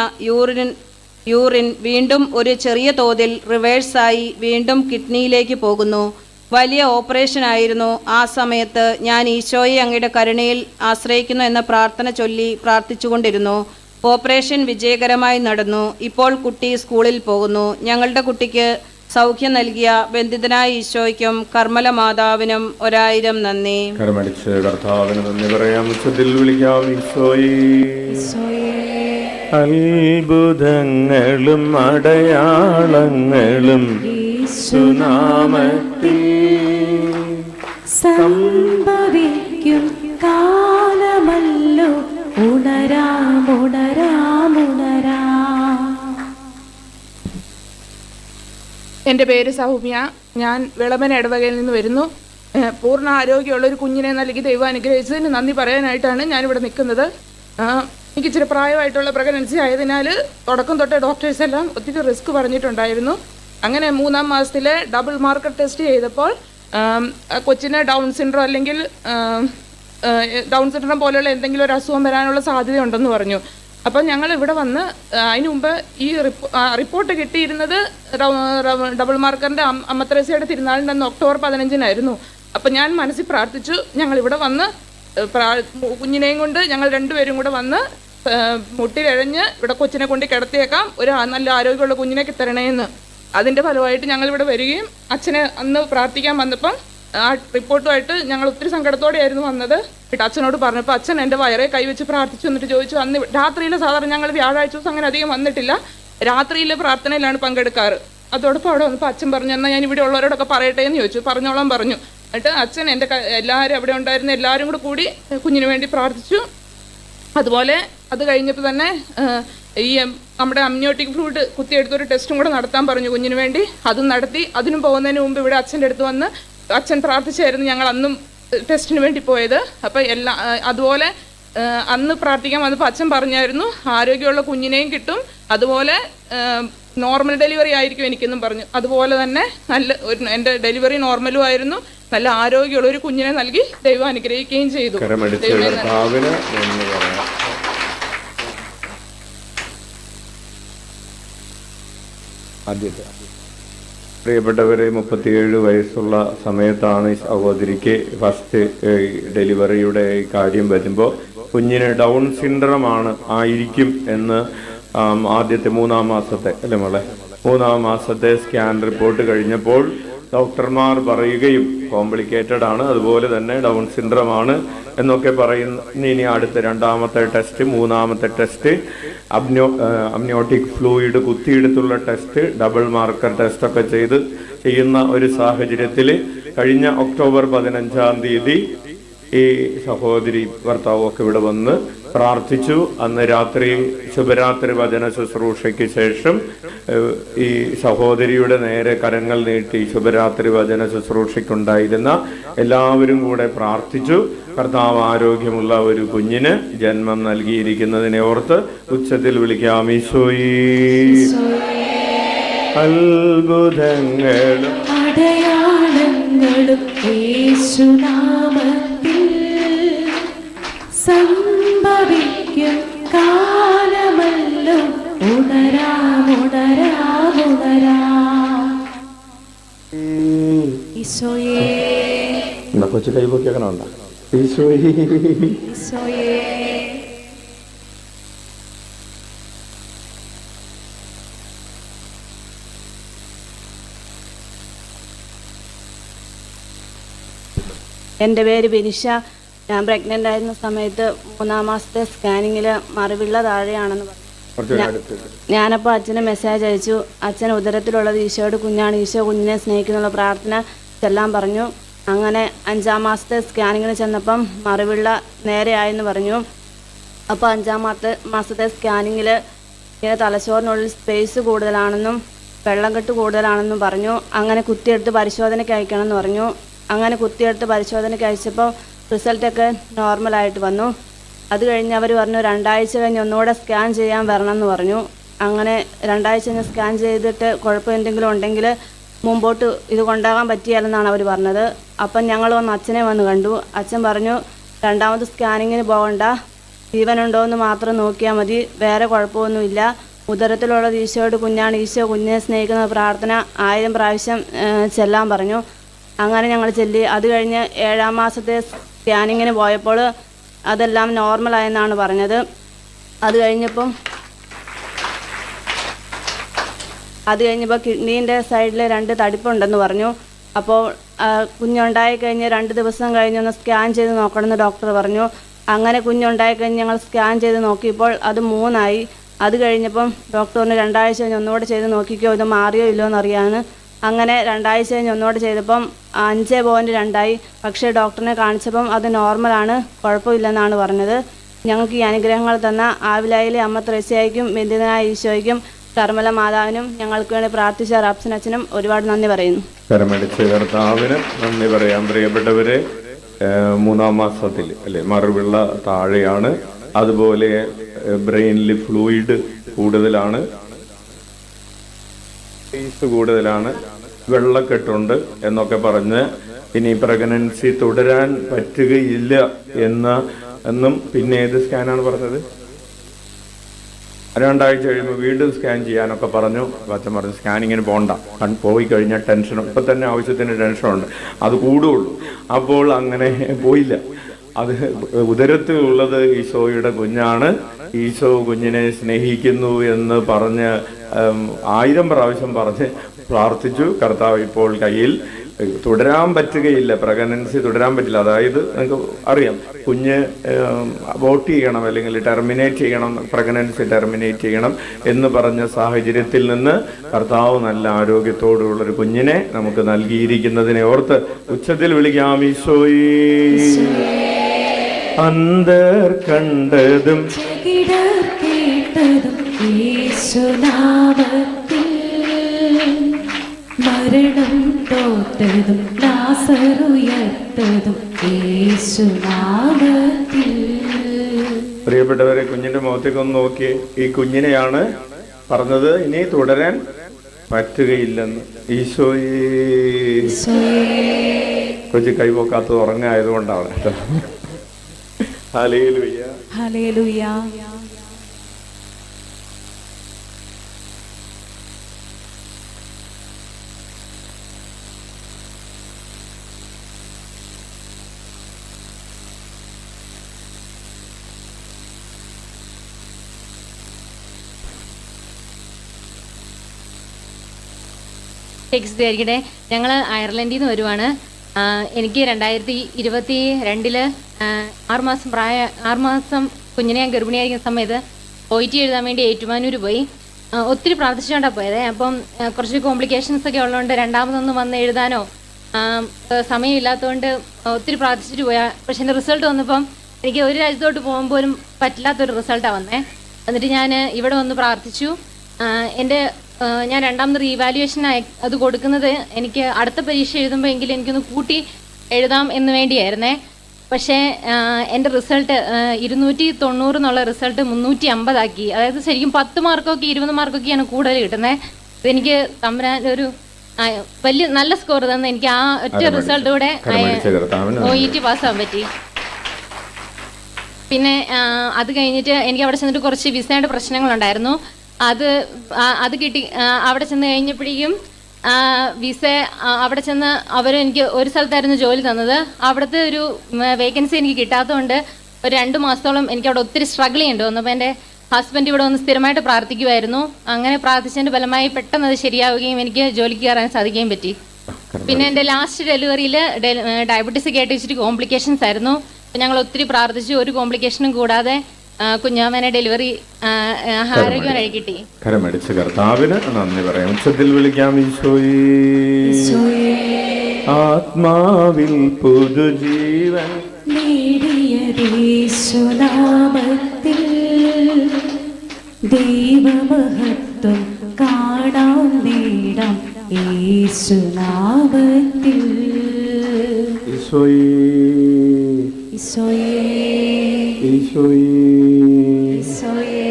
യൂറിൻ വീണ്ടും ഒരു ചെറിയ തോതിൽ റിവേഴ്സായി വീണ്ടും കിഡ്നിയിലേക്ക് പോകുന്നു. വലിയ ഓപ്പറേഷൻ ആയിരുന്നു. ആ സമയത്ത് ഞാൻ ഈശോയെ അങ്ങയുടെ കരുണയിൽ ആശ്രയിക്കുന്നു എന്ന പ്രാർത്ഥന ചൊല്ലി പ്രാർത്ഥിച്ചുകൊണ്ടിരുന്നു. ഓപ്പറേഷൻ വിജയകരമായി നടന്നു. ഇപ്പോൾ കുട്ടി സ്കൂളിൽ പോകുന്നു. ഞങ്ങളുടെ കുട്ടിക്ക് സൗഖ്യം നൽകിയ ബന്ധിതനായ ഈശോയ്ക്കും കർമ്മല മാതാവിനും 1000 നന്ദി. കരമടിച്ച് കർത്താവിന് നന്ദി പറയാം. ചതിൽ വിളിക്കാം ഈശോയേ. അത്ഭുതങ്ങളും അടയാളങ്ങളും യേശുനാമത്തിൽ സംഭവിക്കും കാലമല്ലോ. ഉണരാം ഉണരാം ഉണരാം. എൻ്റെ പേര് സൗമ്യ. ഞാൻ വിളമ്പൻ ഇടവകയിൽ നിന്ന് വരുന്നു. പൂർണ്ണ ആരോഗ്യമുള്ളൊരു കുഞ്ഞിനെ നൽകി ദൈവം അനുഗ്രഹിച്ചതിന് നന്ദി പറയാനായിട്ടാണ് ഞാനിവിടെ നിൽക്കുന്നത്. എനിക്ക് ഇച്ചിരി പ്രായമായിട്ടുള്ള പ്രഗ്നൻസി ആയതിനാൽ തുടക്കം തൊട്ടേ ഡോക്ടേഴ്സ് എല്ലാം ഒത്തിരി റിസ്ക് പറഞ്ഞിട്ടുണ്ടായിരുന്നു. അങ്ങനെ 3ാം മാസത്തിലെ ഡബിൾ മാർക്കർ ടെസ്റ്റ് ചെയ്തപ്പോൾ കൊച്ചിന് ഡൗൺ സിൻഡ്രോം അല്ലെങ്കിൽ ഡൗൺ സിൻഡ്രോം പോലെയുള്ള എന്തെങ്കിലും ഒരു അസുഖം വരാനുള്ള സാധ്യതയുണ്ടെന്ന് പറഞ്ഞു. അപ്പം ഞങ്ങൾ ഇവിടെ വന്ന് അതിന് മുമ്പ് ഈ റിപ്പോർട്ട് കിട്ടിയിരുന്നത് ഡബിൾ മാർക്കറിൻ്റെ അമ്മത്രേസ്യയുടെ തിരുനാളിൻ്റെ അന്ന് ഒക്ടോബർ 15-നായിരുന്നു. അപ്പം ഞാൻ മനസ്സിൽ പ്രാർത്ഥിച്ചു, ഞങ്ങളിവിടെ വന്ന് കുഞ്ഞിനെയും കൊണ്ട് ഞങ്ങൾ 2 പേരും കൂടെ വന്ന് മുട്ടിലിഴഞ്ഞ് ഇവിടെ കൊച്ചിനെ കൊണ്ട് കിടത്തിയേക്കാം, ഒരു നല്ല ആരോഗ്യമുള്ള കുഞ്ഞിനെ തരണേന്ന്. അതിൻ്റെ ഫലമായിട്ട് ഞങ്ങളിവിടെ വരികയും അച്ഛനെ അന്ന് പ്രാർത്ഥിക്കാൻ വന്നപ്പം ആ റിപ്പോർട്ടുമായിട്ട് ഞങ്ങൾ ഒത്തിരി സങ്കടത്തോടെയായിരുന്നു വന്നത്. അച്ഛനോട് പറഞ്ഞപ്പോൾ അച്ഛൻ എൻ്റെ വയറെ കൈവച്ച് പ്രാർത്ഥിച്ചു. എന്നിട്ട് ചോദിച്ചു, അന്ന് രാത്രിയിൽ സാധാരണ ഞങ്ങൾ വ്യാഴാഴ്ച ദിവസം അങ്ങനെ അധികം വന്നിട്ടില്ല, രാത്രിയിലെ പ്രാർത്ഥനയിലാണ് പങ്കെടുക്കാറ്. അതോടൊപ്പം അവിടെ വന്നപ്പോൾ അച്ഛൻ പറഞ്ഞു, എന്നാൽ ഞാൻ ഇവിടെ ഉള്ളവരോടൊക്കെ പറയട്ടെ എന്ന് ചോദിച്ചു. പറഞ്ഞോളാൻ പറഞ്ഞു. എന്നിട്ട് അച്ഛൻ എൻ്റെ എല്ലാവരും അവിടെ ഉണ്ടായിരുന്ന എല്ലാവരും കൂടി കുഞ്ഞിന് വേണ്ടി പ്രാർത്ഥിച്ചു. അതുപോലെ അത് കഴിഞ്ഞപ്പോൾ തന്നെ ഈ നമ്മുടെ അമ്നിയോട്ടിക് ഫ്ലൂയിഡ് കുത്തിയെടുത്തൊരു ടെസ്റ്റും കൂടെ നടത്താൻ പറഞ്ഞു കുഞ്ഞിന് വേണ്ടി. അതും നടത്തി. അതിനും പോകുന്നതിന് മുമ്പ് ഇവിടെ അച്ഛൻ്റെ അടുത്ത് വന്ന് അച്ഛൻ പ്രാർത്ഥിച്ചായിരുന്നു ഞങ്ങൾ അന്നും ടെസ്റ്റിന് വേണ്ടി പോയത്. അപ്പം അതുപോലെ അന്ന് പ്രാർത്ഥിക്കാൻ വന്നപ്പോൾ അച്ഛൻ പറഞ്ഞായിരുന്നു ആരോഗ്യമുള്ള കുഞ്ഞിനെയും കിട്ടും, അതുപോലെ നോർമൽ ഡെലിവറി ആയിരിക്കും എനിക്കെന്നും പറഞ്ഞു. അതുപോലെ തന്നെ എൻ്റെ ഡെലിവറി നോർമലും ആയിരുന്നു. നല്ല ആരോഗ്യമുള്ള ഒരു കുഞ്ഞിനെ നൽകി ദൈവം അനുഗ്രഹിക്കുകയും ചെയ്തു. പ്രിയപ്പെട്ടവരെ, 37 വയസ്സുള്ള സമയത്താണ് ഈ സഹോദരിക്ക് ഫസ്റ്റ് ഡെലിവറിയുടെ കാര്യം വരുമ്പോൾ കുഞ്ഞിന് ഡൗൺ സിൻഡ്രം ആയിരിക്കും എന്ന് ആദ്യത്തെ 3-ാം മാസത്തെ അല്ലേ മോളെ 3-ാം മാസത്തെ സ്കാൻ റിപ്പോർട്ട് കഴിഞ്ഞപ്പോൾ ഡോക്ടർമാർ പറയുകയും കോംപ്ലിക്കേറ്റഡ് ആണ്, അതുപോലെ തന്നെ ഡൗൺ സിൻഡ്രം ആണ് എന്നൊക്കെ പറയുന്ന. ഇനി അടുത്ത 2ാമത്തെ ടെസ്റ്റ്, 3ാമത്തെ ടെസ്റ്റ്, അമ്നിയോട്ടിക് ഫ്ലൂയിഡ് കുത്തിയെടുത്തുള്ള ടെസ്റ്റ്, ഡബിൾ മാർക്കർ ടെസ്റ്റ് ഒക്കെ ചെയ്യുന്ന ഒരു സാഹചര്യത്തിൽ കഴിഞ്ഞ ഒക്ടോബർ 15-ാം തീയതി ഈ സഹോദരി ഭർത്താവും ഒക്കെ ഇവിടെ വന്ന് പ്രാർത്ഥിച്ചു. അന്ന് രാത്രി ശുഭരാത്രി വചന ശുശ്രൂഷയ്ക്ക് ശേഷം ഈ സഹോദരിയുടെ നേരെ കരങ്ങൾ നീട്ടി ശുഭരാത്രി വചന ശുശ്രൂഷയ്ക്കുണ്ടായിരുന്ന എല്ലാവരും കൂടെ പ്രാർത്ഥിച്ചു. കർത്താവ് ആരോഗ്യമുള്ള ഒരു കുഞ്ഞിന് ജന്മം നൽകിയിരിക്കുന്നതിനെ ഓർത്ത് ഉച്ചത്തിൽ വിളിക്കാം, ഈശോയേ അത്ഭുതങ്ങളും അടയാളങ്ങളും യേശുനാമത്തിൽ സംഭവിക്കും കാലമല്ലോ. ഉണരാം ഉണരാം ഉണരാം. ഈശോയേ എന്നാ കൊച്ചു കൈപൊക്കിയാക്കണ ഈശോയേ ഈശോയേ. എൻ്റെ പേര് ബിനിഷ. ഞാൻ പ്രഗ്നൻ്റ് ആയിരുന്ന സമയത്ത് 3-ാം മാസത്തെ സ്കാനിങ്ങിൽ മറിവിള്ള താഴെയാണെന്ന് പറഞ്ഞു. ഞാനപ്പോൾ അച്ഛന് മെസ്സേജ് അയച്ചു. അച്ഛൻ ഉദരത്തിലുള്ളത് ഈശോയുടെ കുഞ്ഞാണ്, ഈശോ കുഞ്ഞിനെ സ്നേഹിക്കുന്നുള്ള പ്രാർത്ഥന ചെല്ലാൻ പറഞ്ഞു. അങ്ങനെ 5-ാം മാസത്തെ സ്കാനിങ്ങിന് ചെന്നപ്പം മറിവിള്ള നേരെയായെന്ന് പറഞ്ഞു. അപ്പോൾ 5-ാം മാസത്തെ സ്കാനിങ്ങിൽ ഇങ്ങനെ തലച്ചോറിനുള്ളിൽ സ്പേസ് കൂടുതലാണെന്നും വെള്ളം കെട്ട് കൂടുതലാണെന്നും പറഞ്ഞു. അങ്ങനെ കുത്തിയെടുത്ത് പരിശോധനയ്ക്ക് അയക്കണമെന്ന് പറഞ്ഞു. അങ്ങനെ കുത്തിയെടുത്ത് പരിശോധനയ്ക്ക് അയച്ചപ്പോൾ റിസൾട്ടൊക്കെ നോർമലായിട്ട് വന്നു. അത് കഴിഞ്ഞ് അവർ പറഞ്ഞു 2 ആഴ്ച കഴിഞ്ഞ് ഒന്നുകൂടെ സ്കാൻ ചെയ്യാൻ വരണമെന്ന് പറഞ്ഞു. അങ്ങനെ 2 ആഴ്ച കഴിഞ്ഞ് സ്കാൻ ചെയ്തിട്ട് കുഴപ്പം എന്തെങ്കിലും ഉണ്ടെങ്കിൽ മുമ്പോട്ട് ഇത് കൊണ്ടാകാൻ പറ്റിയാലെന്നാണ് അവർ പറഞ്ഞത്. അപ്പം ഞങ്ങൾ അച്ഛനെ വന്ന് കണ്ടു. അച്ഛൻ പറഞ്ഞു 2ാമത് സ്കാനിങ്ങിന് പോകണ്ട, ജീവനുണ്ടോ എന്ന് മാത്രം നോക്കിയാൽ മതി, വേറെ കുഴപ്പമൊന്നുമില്ല. ഉദരത്തിലുള്ളത് ഈശോയുടെ കുഞ്ഞാണ്, ഈശോ കുഞ്ഞിനെ സ്നേഹിക്കുന്ന പ്രാർത്ഥന 1000 പ്രാവശ്യം ചെല്ലാൻ പറഞ്ഞു. അങ്ങനെ ഞങ്ങൾ ചെല്ലി. അത് കഴിഞ്ഞ് 7-ാം മാസത്തെ സ്കാനിങ്ങിന് പോയപ്പോൾ അതെല്ലാം നോർമലായെന്നാണ് പറഞ്ഞത്. അത് കഴിഞ്ഞപ്പോൾ കിഡ്നീൻ്റെ സൈഡിൽ 2 തടിപ്പുണ്ടെന്ന് പറഞ്ഞു. അപ്പോൾ കുഞ്ഞുണ്ടായി കഴിഞ്ഞ് 2 ദിവസം കഴിഞ്ഞൊന്ന് സ്കാൻ ചെയ്ത് നോക്കണമെന്ന് ഡോക്ടർ പറഞ്ഞു. അങ്ങനെ കുഞ്ഞുണ്ടായി കഴിഞ്ഞ് ഞങ്ങൾ സ്കാൻ ചെയ്ത് നോക്കിയപ്പോൾ അത് 3 ആയി. അത് കഴിഞ്ഞപ്പം ഡോക്ടറിന് 2 ആഴ്ച കഴിഞ്ഞ് ഒന്നുകൂടെ ചെയ്ത് നോക്കിക്കോ, ഇത് മാറിയോ ഇല്ലയോ എന്നറിയാമെന്ന്. അങ്ങനെ 2 ആഴ്ച കഴിഞ്ഞ് ഒന്നുകൂടെ ചെയ്തപ്പം 5.2 ആയി. പക്ഷേ ഡോക്ടറിനെ കാണിച്ചപ്പം അത് നോർമലാണ്, കുഴപ്പമില്ലെന്നാണ് പറഞ്ഞത്. ഞങ്ങൾക്ക് ഈ അനുഗ്രഹങ്ങൾ തന്ന ആവിലായിലെ അമ്മ ത്രേസ്യായ്ക്കും ബന്ധിതനായ ഈശോയ്ക്കും കർമ്മല മാതാവിനും ഞങ്ങൾക്ക് വേണ്ടി പ്രാർത്ഥിച്ച റാപ്സൻ അച്ഛനും ഒരുപാട് നന്ദി പറയുന്നു. കരമടിച്ച കർത്താവിന് നന്ദി പറയാം. പ്രിയപ്പെട്ടവരെ, 3-ാം മാസത്തിൽ അല്ലെ മറിവുള്ള താഴെയാണ്, അതുപോലെ ബ്രെയിനിൽ ഫ്ലൂയിഡ് കൂടുതലാണ്, സ്പേസ് കൂടുതലാണ്, വെള്ളക്കെട്ടുണ്ട് എന്നൊക്കെ പറഞ്ഞ് ഇനി പ്രഗ്നൻസി തുടരാൻ പറ്റുകയില്ല എന്നും പിന്നെ ഏത് സ്കാനാണ് പറഞ്ഞത്, 2 ആഴ്ച കഴിയുമ്പോൾ വീണ്ടും സ്കാൻ ചെയ്യാനൊക്കെ പറഞ്ഞു. അച്ഛൻ പറഞ്ഞു സ്കാനിങ്ങിന് പോകണ്ട, പോയി കഴിഞ്ഞാൽ ടെൻഷനും ഇപ്പം തന്നെ ആവശ്യത്തിന് ടെൻഷനുണ്ട്, അത് കൂടുകയുള്ളൂ. അപ്പോൾ അങ്ങനെ പോയില്ല. അത് ഉദരത്തിലുള്ളത് ഈശോയുടെ കുഞ്ഞാണ്, ഈശോ കുഞ്ഞിനെ സ്നേഹിക്കുന്നു എന്ന് പറഞ്ഞ് 1000 പ്രാവശ്യം പറഞ്ഞ് പ്രാർത്ഥിച്ചു. കർത്താവ് ഇപ്പോൾ കയ്യിൽ തുടരാൻ പറ്റുകയില്ല, പ്രഗ്നൻസി തുടരാൻ പറ്റില്ല. അതായത് നിങ്ങൾക്ക് അറിയാം, കുഞ്ഞ് അബോർട്ട് ചെയ്യണം അല്ലെങ്കിൽ ടെർമിനേറ്റ് ചെയ്യണം, പ്രഗ്നൻസി ടെർമിനേറ്റ് ചെയ്യണം എന്ന് പറഞ്ഞ സാഹചര്യത്തിൽ നിന്ന് കർത്താവ് നല്ല ആരോഗ്യത്തോടുള്ളൊരു കുഞ്ഞിനെ നമുക്ക് നൽകിയിരിക്കുന്നതിനെ ഓർത്ത് ഉച്ചത്തിൽ വിളിക്കാം, ഈശോയേ. അന്തർ കണ്ടതും കേട്ടതും യേശുനാമത്തിൽ, മരണം തോറ്റതും ലാസറുയർത്തതും യേശുനാമത്തിൽ. പ്രിയപ്പെട്ടവരെ, കുഞ്ഞിന്റെ മുഖത്തേക്കൊന്ന് നോക്കിയേ. ഈ കുഞ്ഞിനെയാണ് പറഞ്ഞത് ഇനി തുടരാൻ പറ്റുകയില്ലെന്ന്. ഈശോയേ. കൊച്ചു കൈപോക്കാത്തത് ഉറങ്ങായതുകൊണ്ടാണ് കേട്ടോ. Hallelujah, hallelujah. ടെക്സ്റ്റ് ആയിരിക്കട്ടെ. ഞങ്ങൾ അയർലൻഡിൽ നിന്ന് വരുവാണ്. എനിക്ക് 2022 6 മാസം കുഞ്ഞിനെ ഞാൻ ഗർഭിണിയായിരിക്കുന്ന സമയത്ത് OET എഴുതാൻ വേണ്ടി ഏറ്റുമാനൂർ പോയി. ഒത്തിരി പ്രാർത്ഥിച്ചുകൊണ്ടാണ് പോയത്. അപ്പം കുറച്ച് കോംപ്ലിക്കേഷൻസ് ഒക്കെ ഉള്ളതുകൊണ്ട് രണ്ടാമതൊന്നും വന്ന് എഴുതാനോ സമയമില്ലാത്തതുകൊണ്ട് ഒത്തിരി പ്രാർത്ഥിച്ചിട്ട് പോയാൽ. പക്ഷെ എൻ്റെ റിസൾട്ട് വന്നപ്പം എനിക്ക് ഒരു രാജ്യത്തോട്ട് പോകുമ്പോഴും പറ്റില്ലാത്തൊരു റിസൾട്ടാണ് വന്നത്. എന്നിട്ട് ഞാൻ ഇവിടെ വന്ന് പ്രാർത്ഥിച്ചു. ഞാൻ രണ്ടാമത് റീവാലുവേഷൻ അത് കൊടുക്കുന്നത് എനിക്ക് അടുത്ത പരീക്ഷ എഴുതുമ്പോൾ എങ്കിലും എനിക്കൊന്ന് കൂട്ടി എഴുതാം എന്ന് വേണ്ടിയായിരുന്നേ. പക്ഷേ എൻ്റെ റിസൾട്ട് 290 എന്നുള്ള റിസൾട്ട് 350 ആക്കി. അതായത് ശരിക്കും 10 മാർക്കൊക്കെ 20 മാർക്കൊക്കെയാണ് കൂടുതൽ കിട്ടുന്നത്. ഇതെനിക്ക് തമ്പുരാൻ ഒരു വലിയ നല്ല സ്കോർ തന്നെ എനിക്ക് ആ ഒറ്റ റിസൾട്ടൂടെ OET പാസ്സാകാൻ പറ്റി. പിന്നെ അത് കഴിഞ്ഞിട്ട് എനിക്ക് അവിടെ ചെന്നിട്ട് കുറച്ച് വിസയുടെ പ്രശ്നങ്ങളുണ്ടായിരുന്നു. അത് കിട്ടി. അവിടെ ചെന്ന് കഴിഞ്ഞപ്പോഴേക്കും വിസ അവിടെ ചെന്ന് എനിക്ക് ഒരു സ്ഥലത്തായിരുന്നു ജോലി തന്നത്. അവിടുത്തെ ഒരു വേക്കൻസി എനിക്ക് കിട്ടാത്തതുകൊണ്ട് ഒരു 2 മാസത്തോളം എനിക്ക് അവിടെ ഒത്തിരി സ്ട്രഗിൾ ചെയ്യേണ്ടി വന്നു. അപ്പോൾ എൻ്റെ ഹസ്ബൻഡ് ഇവിടെ ഒന്ന് സ്ഥിരമായിട്ട് പ്രാർത്ഥിക്കുമായിരുന്നു. അങ്ങനെ പ്രാർത്ഥിച്ചതിൻ്റെ ഫലമായി പെട്ടെന്ന് അത് ശരിയാവുകയും എനിക്ക് ജോലിക്ക് കയറാൻ സാധിക്കുകയും പറ്റി. പിന്നെ എൻ്റെ ലാസ്റ്റ് ഡെലിവറിയിൽ ഡയബറ്റീസ് ഒക്കെ ആയിട്ട് വെച്ചിട്ട് കോംപ്ലിക്കേഷൻസ് ആയിരുന്നു. അപ്പോൾ ഞങ്ങൾ ഒത്തിരി പ്രാർത്ഥിച്ചു. ഒരു കോംപ്ലിക്കേഷനും കൂടാതെ കുഞ്ഞാമ്മനെ ഡെലിവറി ആരോഗ്യമായി കിട്ടി. കരമടിച്ച് കർത്താവിന് നന്ദി പറയാം. ഉച്ചത്തിൽ വിളിക്കാം. ഈശോയേ, ആത്മാവിൽ പുതുജീവൻ നേടിയതീശുനാമത്തിൽ ദൈവമഹത്വം കാണാം നേടാം യേശുനാമത്തിൽ. ഈശോയേ, ഈശോയേ, ഈശോയേ, ഈശോയേ.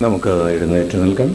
നമുക്ക് എഴുന്നേറ്റ് നിൽക്കാം.